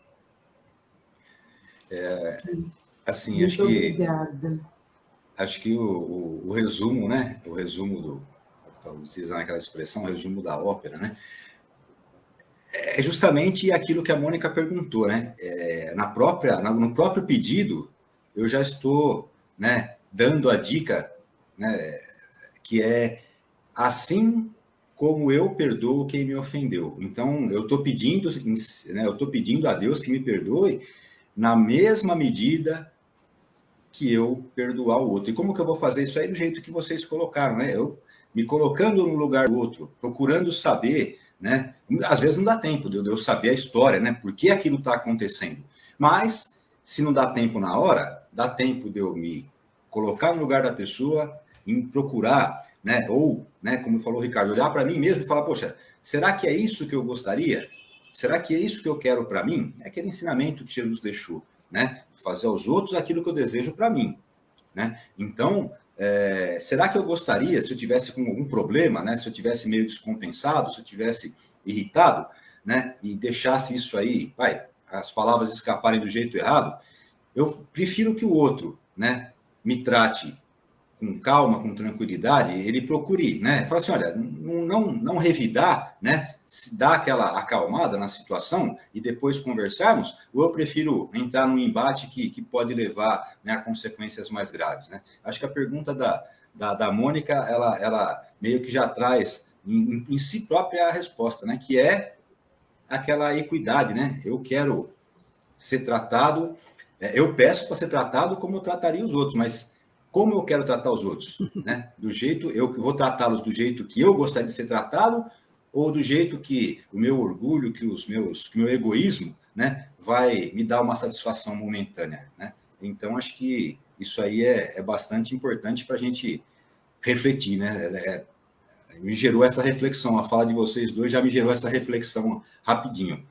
Assim, Muito obrigada. Acho que o resumo, né? O resumo utilizando aquela expressão, o resumo da ópera, né? É justamente aquilo que a Mônica perguntou, né? No próprio pedido, eu já estou, né, dando a dica, né, que é assim como eu perdoo quem me ofendeu. Então, eu estou pedindo, né, a Deus que me perdoe na mesma medida que eu perdoar o outro. E como que eu vou fazer isso aí do jeito que vocês colocaram, né? Eu me colocando no lugar do outro, procurando saber, né? Às vezes não dá tempo de eu saber a história, né? Por que aquilo está acontecendo. Mas, se não dá tempo na hora, dá tempo de eu me colocar no lugar da pessoa, em procurar, né? Ou, né, como falou o Ricardo, olhar para mim mesmo e falar, poxa, será que é isso que eu gostaria? Será que é isso que eu quero para mim? É aquele ensinamento que Jesus deixou, né? Fazer aos outros aquilo que eu desejo para mim, né? Então, será que eu gostaria, se eu tivesse com algum problema, né? Se eu tivesse meio descompensado, se eu tivesse irritado, né? E deixasse isso aí, as palavras escaparem do jeito errado, eu prefiro que o outro, né, me trate com calma, com tranquilidade, ele procure, né? Fala assim, olha, não revidar, né? Dar aquela acalmada na situação e depois conversarmos, ou eu prefiro entrar num embate que pode levar, né, a consequências mais graves, né? Acho que a pergunta da Mônica, ela meio que já traz em si própria a resposta, né? Que é aquela equidade, né? Eu quero ser tratado, eu peço para ser tratado como eu trataria os outros, mas como eu quero tratar os outros, né? Eu vou tratá-los do jeito que eu gostaria de ser tratado ou do jeito que o meu orgulho, que o meu egoísmo, né, vai me dar uma satisfação momentânea, né? Então, acho que isso aí é bastante importante para a gente refletir, né? Me gerou essa reflexão, a fala de vocês dois já me gerou essa reflexão rapidinho.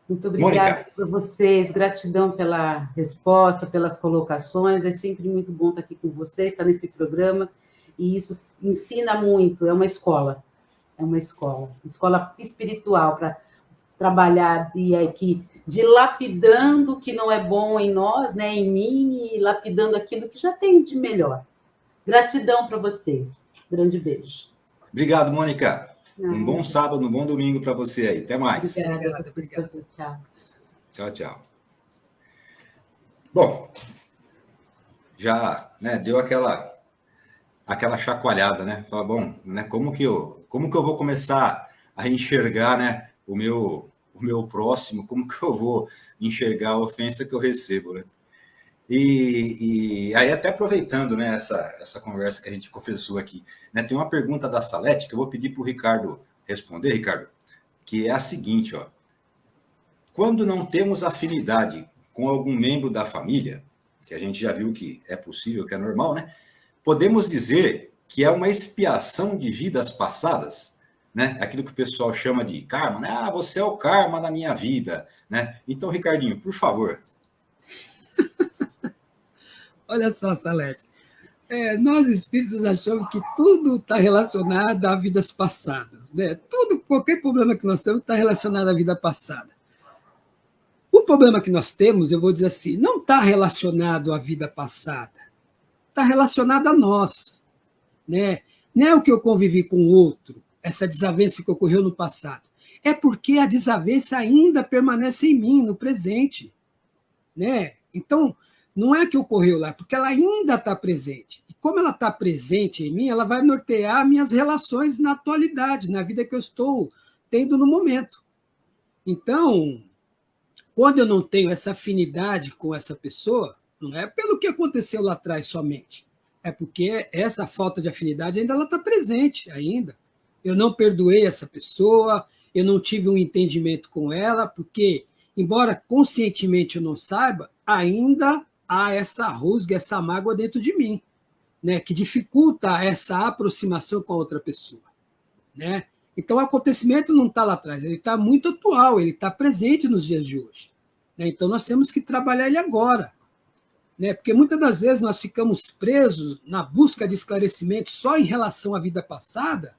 Muito obrigada Mônica. por vocês, gratidão pela resposta, pelas colocações, é sempre muito bom estar aqui com vocês, estar nesse programa, e isso ensina muito, é uma escola escola espiritual para trabalhar e aqui dilapidando o que não é bom em nós, né, em mim, e lapidando aquilo que já tem de melhor. Gratidão para vocês, grande beijo. Obrigado, Mônica. Um bom sábado, um bom domingo para você aí. Até mais. Obrigada. Tchau. Tchau, tchau. Bom, já, né, deu aquela chacoalhada, né? Fala, bom, né, como que eu vou começar a enxergar, né, o o meu próximo, como que eu vou enxergar a ofensa que eu recebo, né? E aí, até aproveitando, né, essa conversa que a gente começou aqui, né, tem uma pergunta da Salete que eu vou pedir para o Ricardo responder, Ricardo, que é a seguinte, ó. Quando não temos afinidade com algum membro da família, que a gente já viu que é possível, que é normal, né? Podemos dizer que é uma expiação de vidas passadas, né? Aquilo que o pessoal chama de karma, né? Ah, você é o karma da minha vida, né? Então, Ricardinho, por favor. Olha só, Salete. Nós espíritos achamos que tudo está relacionado a vidas passadas, né? Qualquer problema que nós temos está relacionado à vida passada. O problema que nós temos, eu vou dizer assim, não está relacionado à vida passada, está relacionado a nós, né? Não é o que eu convivi com o outro, essa desavença que ocorreu no passado. É porque a desavença ainda permanece em mim, no presente, né? Então, não é que ocorreu lá, porque ela ainda está presente. E como ela está presente em mim, ela vai nortear minhas relações na atualidade, na vida que eu estou tendo no momento. Então, quando eu não tenho essa afinidade com essa pessoa, não é pelo que aconteceu lá atrás somente, é porque essa falta de afinidade ainda está presente, ainda. Eu não perdoei essa pessoa, eu não tive um entendimento com ela, porque, embora conscientemente eu não saiba, ainda há essa rusga, essa mágoa dentro de mim, né, que dificulta essa aproximação com a outra pessoa, né? Então, o acontecimento não está lá atrás, ele está muito atual, ele está presente nos dias de hoje, né? Então, nós temos que trabalhar ele agora, né? Porque muitas das vezes nós ficamos presos na busca de esclarecimento só em relação à vida passada,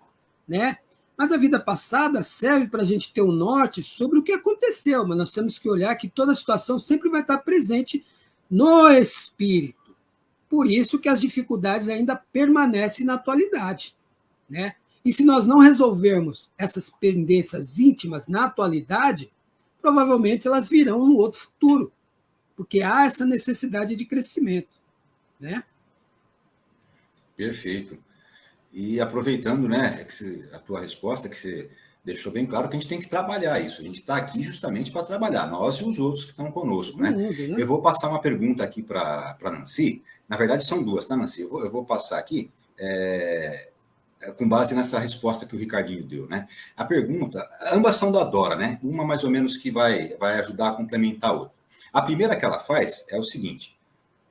né? Mas a vida passada serve para a gente ter um norte sobre o que aconteceu, mas nós temos que olhar que toda a situação sempre vai estar presente no espírito. Por isso que as dificuldades ainda permanecem na atualidade, né? E se nós não resolvermos essas pendências íntimas na atualidade, provavelmente elas virão no outro futuro, porque há essa necessidade de crescimento, né? Perfeito. E aproveitando, né, a tua resposta, que você deixou bem claro que a gente tem que trabalhar isso. A gente está aqui justamente para trabalhar, nós e os outros que estão conosco, né? Eu vou passar uma pergunta aqui para a Nancy. Na verdade, são duas, tá, Nancy? Eu vou passar aqui com base nessa resposta que o Ricardinho deu, né? A pergunta, ambas são da Dora, né? Uma mais ou menos que vai ajudar a complementar a outra. A primeira que ela faz é o seguinte: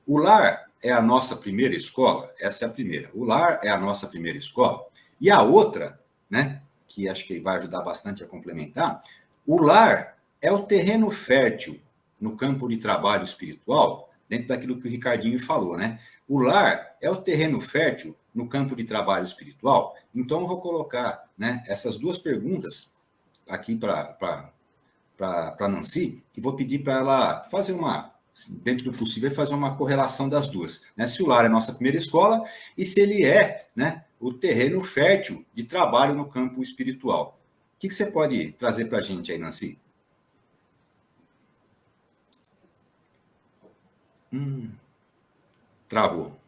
o lar é a nossa primeira escola? Essa é a primeira. O lar é a nossa primeira escola? E a outra, né, que acho que vai ajudar bastante a complementar, o lar é o terreno fértil no campo de trabalho espiritual, dentro daquilo que o Ricardinho falou, né? O lar é o terreno fértil no campo de trabalho espiritual? Então, eu vou colocar, né, essas duas perguntas aqui para Nancy, e vou pedir para ela fazer dentro do possível, fazer uma correlação das duas, né? Se o lar é a nossa primeira escola e se ele é, né, o terreno fértil de trabalho no campo espiritual. O que você pode trazer para a gente aí, Nancy? Travou.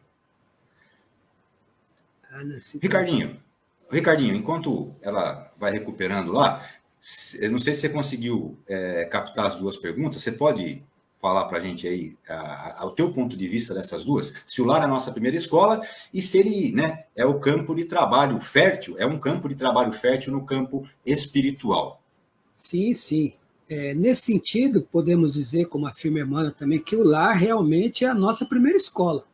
Ricardinho, enquanto ela vai recuperando lá, eu não sei se você conseguiu captar as duas perguntas, você pode falar para a gente aí o teu ponto de vista dessas duas? Se o lar é a nossa primeira escola e se ele, né, é o campo de trabalho fértil, é um campo de trabalho fértil no campo espiritual. Sim, sim. Nesse sentido, podemos dizer, como afirma Emmanuel também, que o lar realmente é a nossa primeira escola.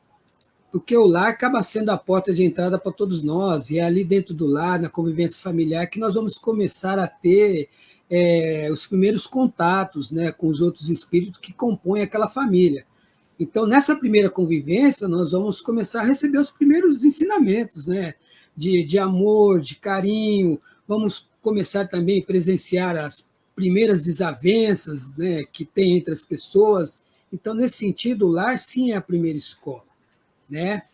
Porque o lar acaba sendo a porta de entrada para todos nós, e é ali dentro do lar, na convivência familiar, que nós vamos começar a ter os primeiros contatos, né, com os outros espíritos que compõem aquela família. Então, nessa primeira convivência, nós vamos começar a receber os primeiros ensinamentos, né, de amor, de carinho, vamos começar também a presenciar as primeiras desavenças, né, que tem entre as pessoas. Então, nesse sentido, o lar, sim, é a primeira escola, né?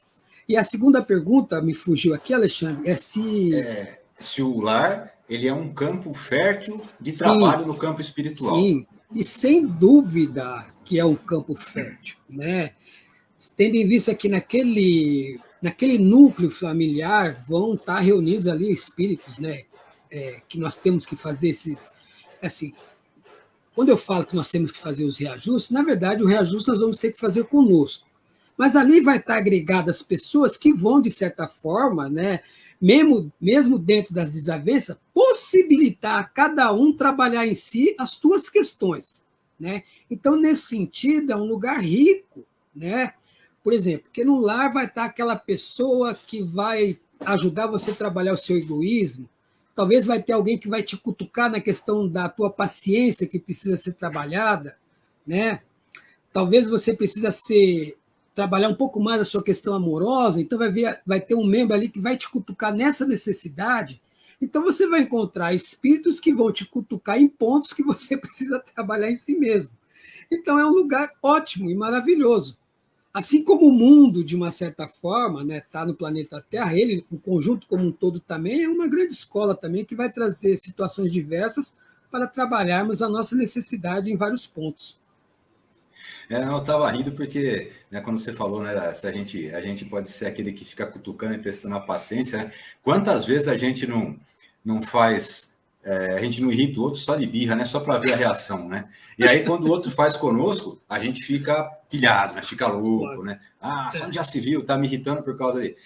E a segunda pergunta, me fugiu aqui, Alexandre, é se o lar ele é um campo fértil de trabalho no campo espiritual. Sim, e sem dúvida que é um campo fértil, né? Tendo em vista que naquele núcleo familiar vão estar reunidos ali espíritos, né? Que nós temos que fazer esses, assim, quando eu falo que nós temos que fazer os reajustes, na verdade, o reajuste nós vamos ter que fazer conosco. Mas ali vai estar agregadas pessoas que vão, de certa forma, né, mesmo dentro das desavenças, possibilitar a cada um trabalhar em si as suas questões. Né? Então, nesse sentido, é um lugar rico. Né? Por exemplo, porque no lar vai estar aquela pessoa que vai ajudar você a trabalhar o seu egoísmo, talvez vai ter alguém que vai te cutucar na questão da tua paciência, que precisa ser trabalhada, né? Talvez você precisa trabalhar um pouco mais a sua questão amorosa, então vai ter um membro ali que vai te cutucar nessa necessidade. Então você vai encontrar espíritos que vão te cutucar em pontos que você precisa trabalhar em si mesmo. Então é um lugar ótimo e maravilhoso. Assim como o mundo, de uma certa forma, né, está no planeta Terra, o conjunto como um todo também é uma grande escola também que vai trazer situações diversas para trabalharmos a nossa necessidade em vários pontos. Eu estava rindo porque, né, quando você falou, né, se a gente pode ser aquele que fica cutucando e testando a paciência, né? Quantas vezes a gente não faz, a gente não irrita o outro só de birra, né, só para ver a reação, né? E aí, quando o outro faz conosco, a gente fica pilhado, né, fica louco, né? Só já se viu, tá me irritando por causa de...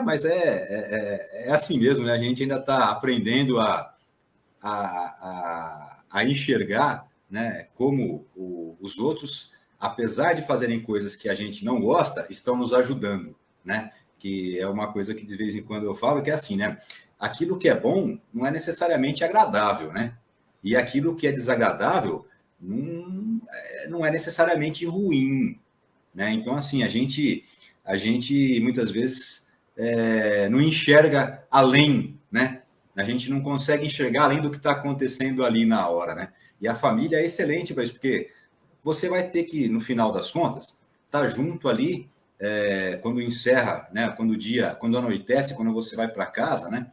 Mas é assim mesmo, né? A gente ainda está aprendendo a enxergar, né, como os outros, apesar de fazerem coisas que a gente não gosta, estão nos ajudando, né? Que é uma coisa que de vez em quando eu falo, que é assim, né? Aquilo que é bom não é necessariamente agradável, né? E aquilo que é desagradável não é necessariamente ruim, né? Então, assim, a gente muitas vezes não enxerga além, né? A gente não consegue enxergar além do que está acontecendo ali na hora, né? E a família é excelente para isso, porque você vai ter que, no final das contas, estar junto ali quando encerra, né? Quando anoitece, quando você vai para casa, né?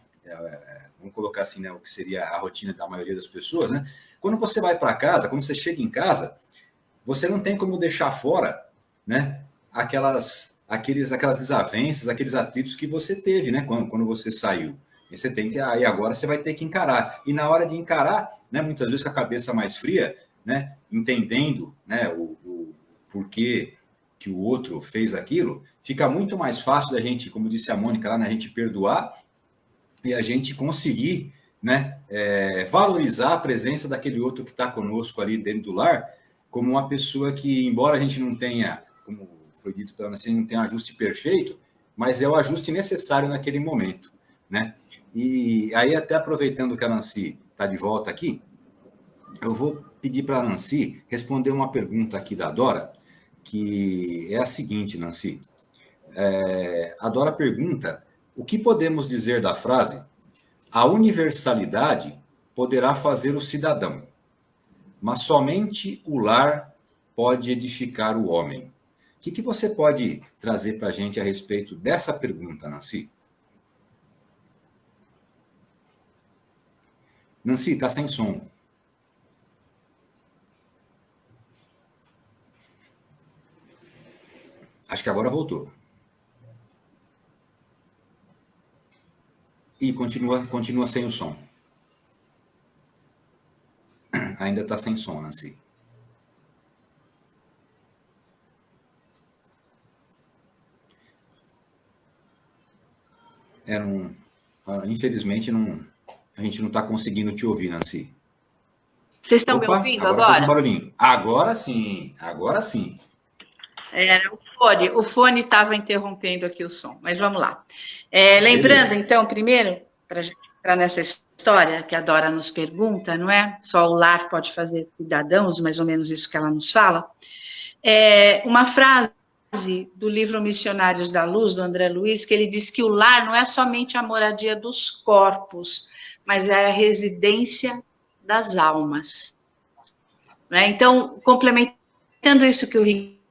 Vamos colocar assim, né? O que seria a rotina da maioria das pessoas, né? Quando você vai para casa, quando você chega em casa, você não tem como deixar fora, né? Aquelas desavenças, aqueles atritos que você teve, né? Quando você saiu. E você tem que, aí agora você vai ter que encarar. E na hora de encarar, né? Muitas vezes com a cabeça mais fria, né? Entendendo, né? O porquê que o outro fez aquilo, fica muito mais fácil da gente, como disse a Mônica lá, né? A gente perdoar e a gente conseguir, né? Valorizar a presença daquele outro que está conosco ali dentro do lar, como uma pessoa que, embora a gente não tenha, como foi dito pela Nancy, não tenha ajuste perfeito, mas é o ajuste necessário naquele momento, né? E aí, até aproveitando que a Nancy está de volta aqui, eu vou pedir para a Nancy responder uma pergunta aqui da Dora, que é a seguinte, Nancy. A Dora pergunta: o que podemos dizer da frase "a universalidade poderá fazer o cidadão, mas somente o lar pode edificar o homem"? O que você pode trazer para a gente a respeito dessa pergunta, Nancy? Nancy, está sem som. Acho que agora voltou. E continua sem o som. Ainda está sem som, Nancy. Infelizmente, a gente não está conseguindo te ouvir, Nancy. Vocês estão me ouvindo agora? Faz um barulhinho. Agora sim, agora sim. O fone estava interrompendo aqui o som, mas vamos lá. Lembrando, então, primeiro, para a gente entrar nessa história que a Dora nos pergunta, não é? Só o lar pode fazer cidadãos, mais ou menos isso que ela nos fala. Uma frase do livro Missionários da Luz, do André Luiz, que ele diz que o lar não é somente a moradia dos corpos, mas é a residência das almas. Né? Então, complementando isso que o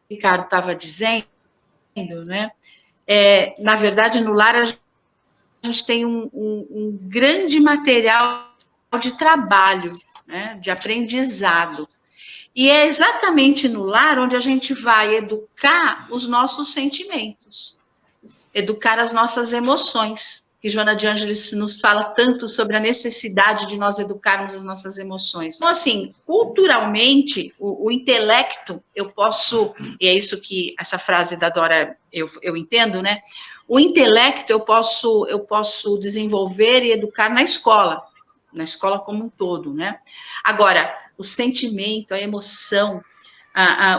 Ricardo estava dizendo, né? Na verdade, no lar a gente tem um grande material de trabalho, né? De aprendizado. E é exatamente no lar onde a gente vai educar os nossos sentimentos, educar as nossas emoções, que Joana de Ângeles nos fala tanto sobre a necessidade de nós educarmos as nossas emoções. Então, assim, culturalmente, o intelecto, eu posso, e é isso que essa frase da Dora eu entendo, né? O intelecto eu posso desenvolver e educar na escola como um todo, né? Agora, o sentimento, a emoção,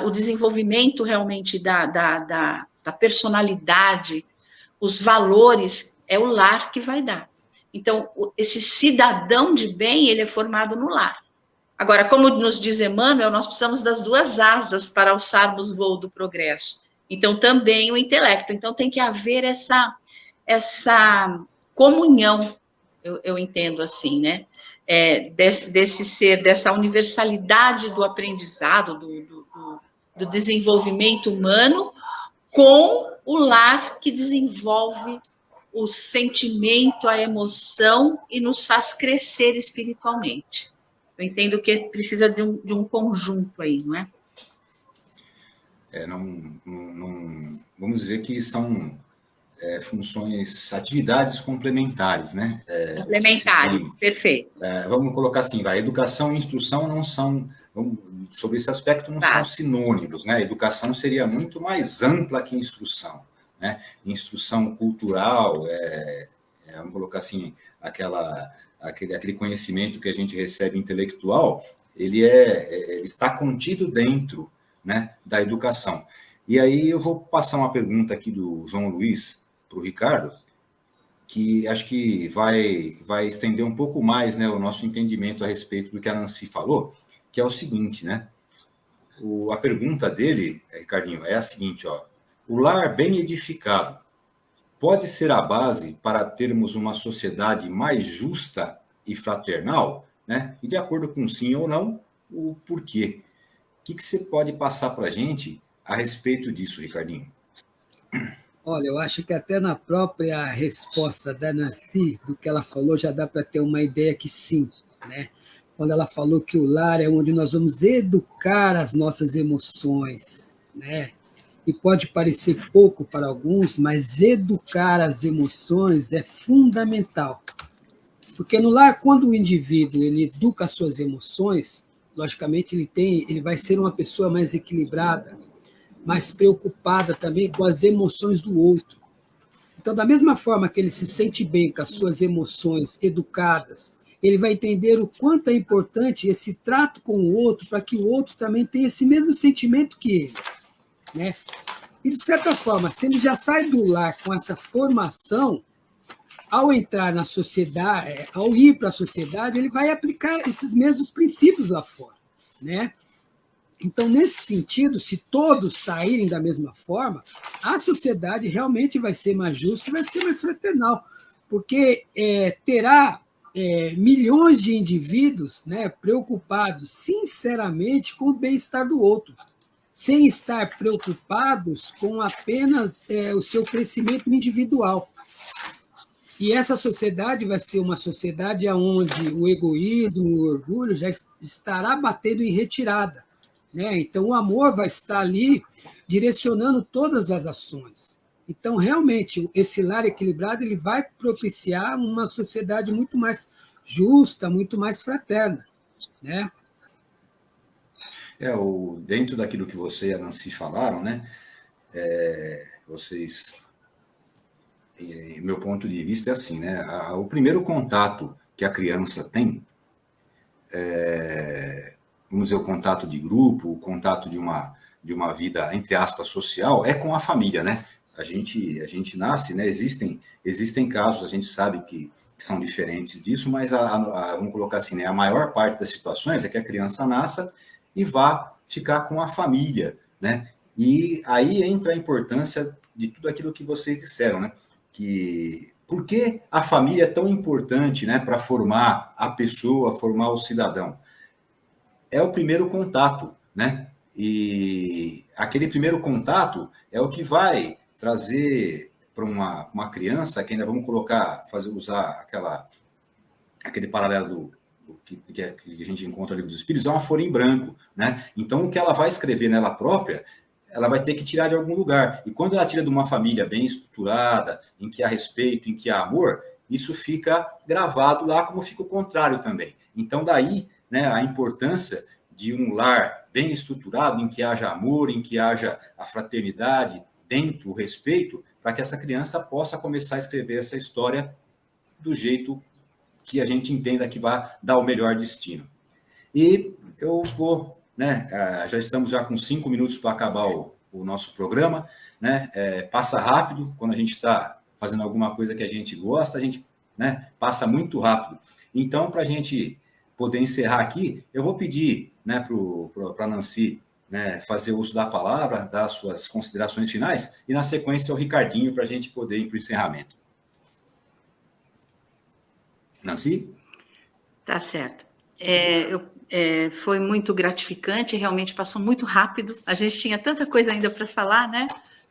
o desenvolvimento realmente da personalidade, os valores, é o lar que vai dar. Então, esse cidadão de bem, ele é formado no lar. Agora, como nos diz Emmanuel, nós precisamos das duas asas para alçarmos o voo do progresso. Então, também o intelecto. Então, tem que haver essa comunhão, eu entendo assim, né? Desse ser, dessa universalidade do aprendizado, do desenvolvimento humano, com o lar que desenvolve o sentimento, a emoção e nos faz crescer espiritualmente. Eu entendo que precisa de um conjunto aí, não é? Vamos dizer que são funções, atividades complementares, né? Complementares, perfeito. Vamos colocar assim, a educação e instrução não são, sobre esse aspecto, não são sinônimos, né? A educação seria muito mais ampla que instrução, né? Instrução cultural, vamos colocar assim, aquele conhecimento que a gente recebe intelectual, ele está contido dentro, né, da educação. E aí eu vou passar uma pergunta aqui do João Luiz para o Ricardo, que acho que vai estender um pouco mais, né, o nosso entendimento a respeito do que a Nancy falou, que é o seguinte, né? A pergunta dele, Ricardinho, é a seguinte, ó: o lar bem edificado pode ser a base para termos uma sociedade mais justa e fraternal, né? E de acordo com sim ou não, o porquê. O que você pode passar para a gente a respeito disso, Ricardinho? Olha, eu acho que até na própria resposta da Nancy, do que ela falou, já dá para ter uma ideia que sim, né? Quando ela falou que o lar é onde nós vamos educar as nossas emoções, né? E pode parecer pouco para alguns, mas educar as emoções é fundamental. Porque no lar, quando o indivíduo ele educa as suas emoções, logicamente ele vai ser uma pessoa mais equilibrada, mais preocupada também com as emoções do outro. Então, da mesma forma que ele se sente bem com as suas emoções educadas, ele vai entender o quanto é importante esse trato com o outro para que o outro também tenha esse mesmo sentimento que ele, né? E, de certa forma, se ele já sai do lar com essa formação, ao entrar na sociedade, ao ir para a sociedade, ele vai aplicar esses mesmos princípios lá fora, né? Então, nesse sentido, se todos saírem da mesma forma, a sociedade realmente vai ser mais justa e vai ser mais fraternal, porque terá milhões de indivíduos, né, preocupados sinceramente com o bem-estar do outro, sem estar preocupados com apenas o seu crescimento individual. E essa sociedade vai ser uma sociedade onde o egoísmo, o orgulho já estará batendo em retirada, né? Então, o amor vai estar ali direcionando todas as ações. Então, realmente, esse lar equilibrado ele vai propiciar uma sociedade muito mais justa, muito mais fraterna, né? Dentro daquilo que você e a Nancy falaram, né? Vocês... meu ponto de vista é assim, né? O primeiro contato que a criança tem, vamos dizer, o contato de grupo, o contato de uma vida, entre aspas, social, é com a família, né? A gente nasce, né? Existem casos, a gente sabe que são diferentes disso, mas vamos colocar assim, né? A maior parte das situações é que a criança nasça e vá ficar com a família, né? E aí entra a importância de tudo aquilo que vocês disseram, né? Por que a família é tão importante, né, para formar a pessoa, formar o cidadão? É o primeiro contato, né? E aquele primeiro contato é o que vai trazer para uma criança, que ainda vamos usar aquele paralelo que a gente encontra no Livro dos Espíritos, é uma folha em branco, né? Então, o que ela vai escrever nela própria, ela vai ter que tirar de algum lugar. E quando ela tira de uma família bem estruturada, em que há respeito, em que há amor, isso fica gravado lá, como fica o contrário também. Então, daí, né, a importância de um lar bem estruturado, em que haja amor, em que haja a fraternidade, dentro o respeito, para que essa criança possa começar a escrever essa história do jeito que a gente entenda que vai dar o melhor destino. E eu vou, né, já estamos já com 5 minutos para acabar o nosso programa, né, passa rápido, quando a gente está fazendo alguma coisa que a gente gosta, a gente, né, passa muito rápido. Então, para a gente poder encerrar aqui, eu vou pedir, né, para a Nancy, né, fazer uso da palavra, dar as suas considerações finais, e na sequência o Ricardinho, para a gente poder ir para o encerramento. Nancy? Tá certo. Foi muito gratificante, realmente passou muito rápido. A gente tinha tanta coisa ainda para falar, né?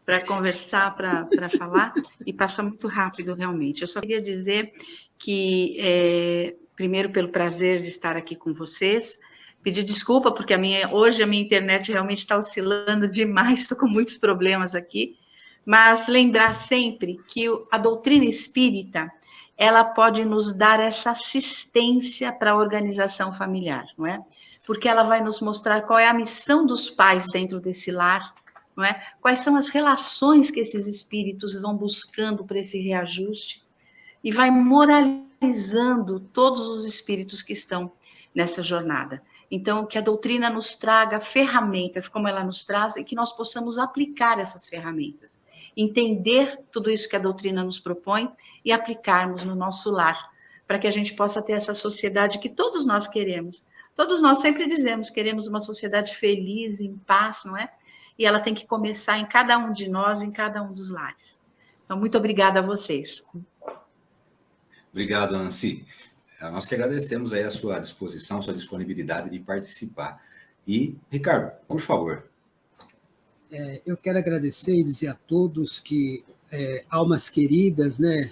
Para conversar, para falar, e passa muito rápido, realmente. Eu só queria dizer que, primeiro, pelo prazer de estar aqui com vocês, pedir desculpa, porque hoje a minha internet realmente está oscilando demais, estou com muitos problemas aqui, mas lembrar sempre que a doutrina espírita, ela pode nos dar essa assistência para a organização familiar, não é? Porque ela vai nos mostrar qual é a missão dos pais dentro desse lar, não é? Quais são as relações que esses espíritos vão buscando para esse reajuste, e vai moralizando todos os espíritos que estão nessa jornada. Então, que a doutrina nos traga ferramentas, como ela nos traz, e que nós possamos aplicar essas ferramentas. Entender tudo isso que a doutrina nos propõe e aplicarmos no nosso lar, para que a gente possa ter essa sociedade que todos nós queremos. Todos nós sempre dizemos, queremos uma sociedade feliz, em paz, não é? E ela tem que começar em cada um de nós, em cada um dos lares. Então, muito obrigada a vocês. Obrigado, Nancy. Nós que agradecemos aí a sua disposição, sua disponibilidade de participar. E, Ricardo, por favor. Eu quero agradecer e dizer a todos que, almas queridas, né?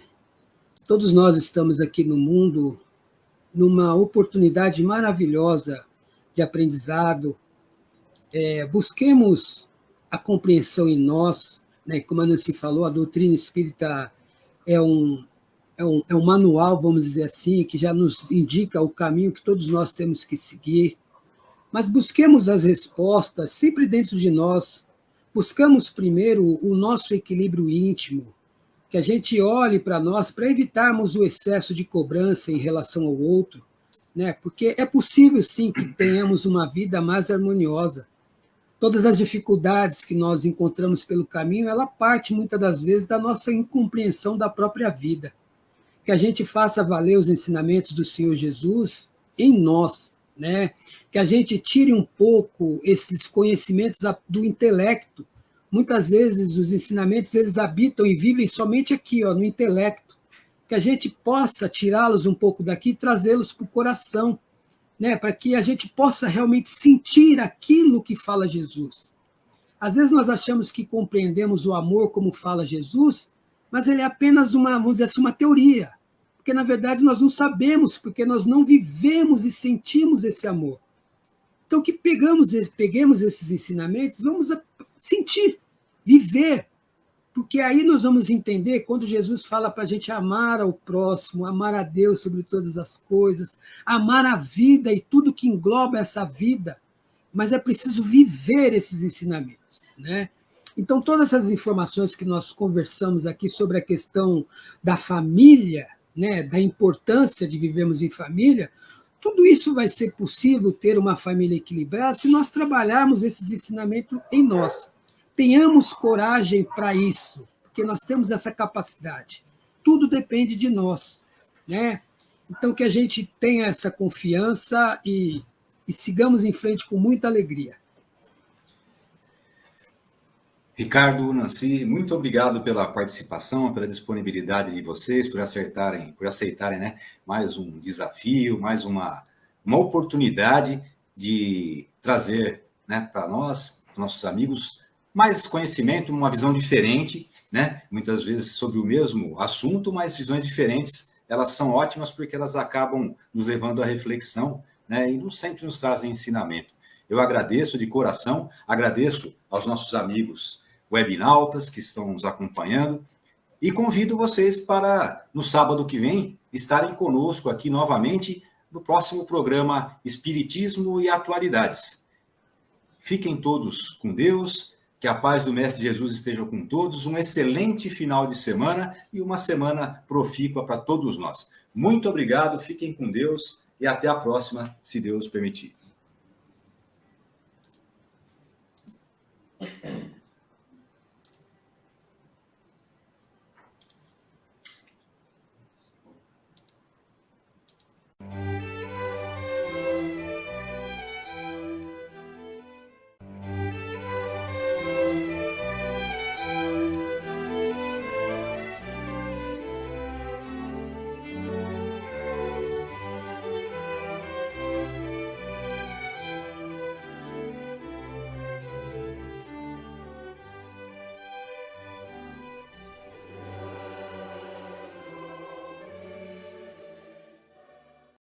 Todos nós estamos aqui no mundo numa oportunidade maravilhosa de aprendizado. Busquemos a compreensão em nós, né? Como a Nancy falou, a doutrina espírita é um manual, vamos dizer assim, que já nos indica o caminho que todos nós temos que seguir. Mas busquemos as respostas sempre dentro de nós. Buscamos primeiro o nosso equilíbrio íntimo, que a gente olhe para nós para evitarmos o excesso de cobrança em relação ao outro, né? Porque é possível, sim, que tenhamos uma vida mais harmoniosa. Todas as dificuldades que nós encontramos pelo caminho, ela parte muitas das vezes da nossa incompreensão da própria vida. Que a gente faça valer os ensinamentos do Senhor Jesus em nós, né? Que a gente tire um pouco esses conhecimentos do intelecto. Muitas vezes os ensinamentos eles habitam e vivem somente aqui, no intelecto. Que a gente possa tirá-los um pouco daqui e trazê-los para o coração, né? Para que a gente possa realmente sentir aquilo que fala Jesus. Às vezes nós achamos que compreendemos o amor como fala Jesus, mas ele é apenas vamos dizer assim, uma teoria, porque, na verdade, nós não sabemos, porque nós não vivemos e sentimos esse amor. Então, que peguemos esses ensinamentos, vamos sentir, viver, porque aí nós vamos entender, quando Jesus fala para a gente amar ao próximo, amar a Deus sobre todas as coisas, amar a vida e tudo que engloba essa vida, mas é preciso viver esses ensinamentos, né? Então, todas essas informações que nós conversamos aqui sobre a questão da família, né, da importância de vivermos em família, tudo isso vai ser possível ter uma família equilibrada se nós trabalharmos esses ensinamentos em nós. Tenhamos coragem para isso, porque nós temos essa capacidade. Tudo depende de nós, né? Então, que a gente tenha essa confiança e sigamos em frente com muita alegria. Ricardo, Nancy, muito obrigado pela participação, pela disponibilidade de vocês, por aceitarem, né, mais um desafio, mais uma oportunidade de trazer, né, para nós, para nossos amigos, mais conhecimento, uma visão diferente, né, muitas vezes sobre o mesmo assunto, mas visões diferentes. Elas são ótimas porque elas acabam nos levando à reflexão, né, e sempre nos trazem ensinamento. Eu agradeço de coração, agradeço aos nossos amigos webnautas que estão nos acompanhando. E convido vocês para, no sábado que vem, estarem conosco aqui novamente no próximo programa Espiritismo e Atualidades. Fiquem todos com Deus, que a paz do Mestre Jesus esteja com todos, um excelente final de semana e uma semana profícua para todos nós. Muito obrigado, fiquem com Deus e até a próxima, se Deus permitir.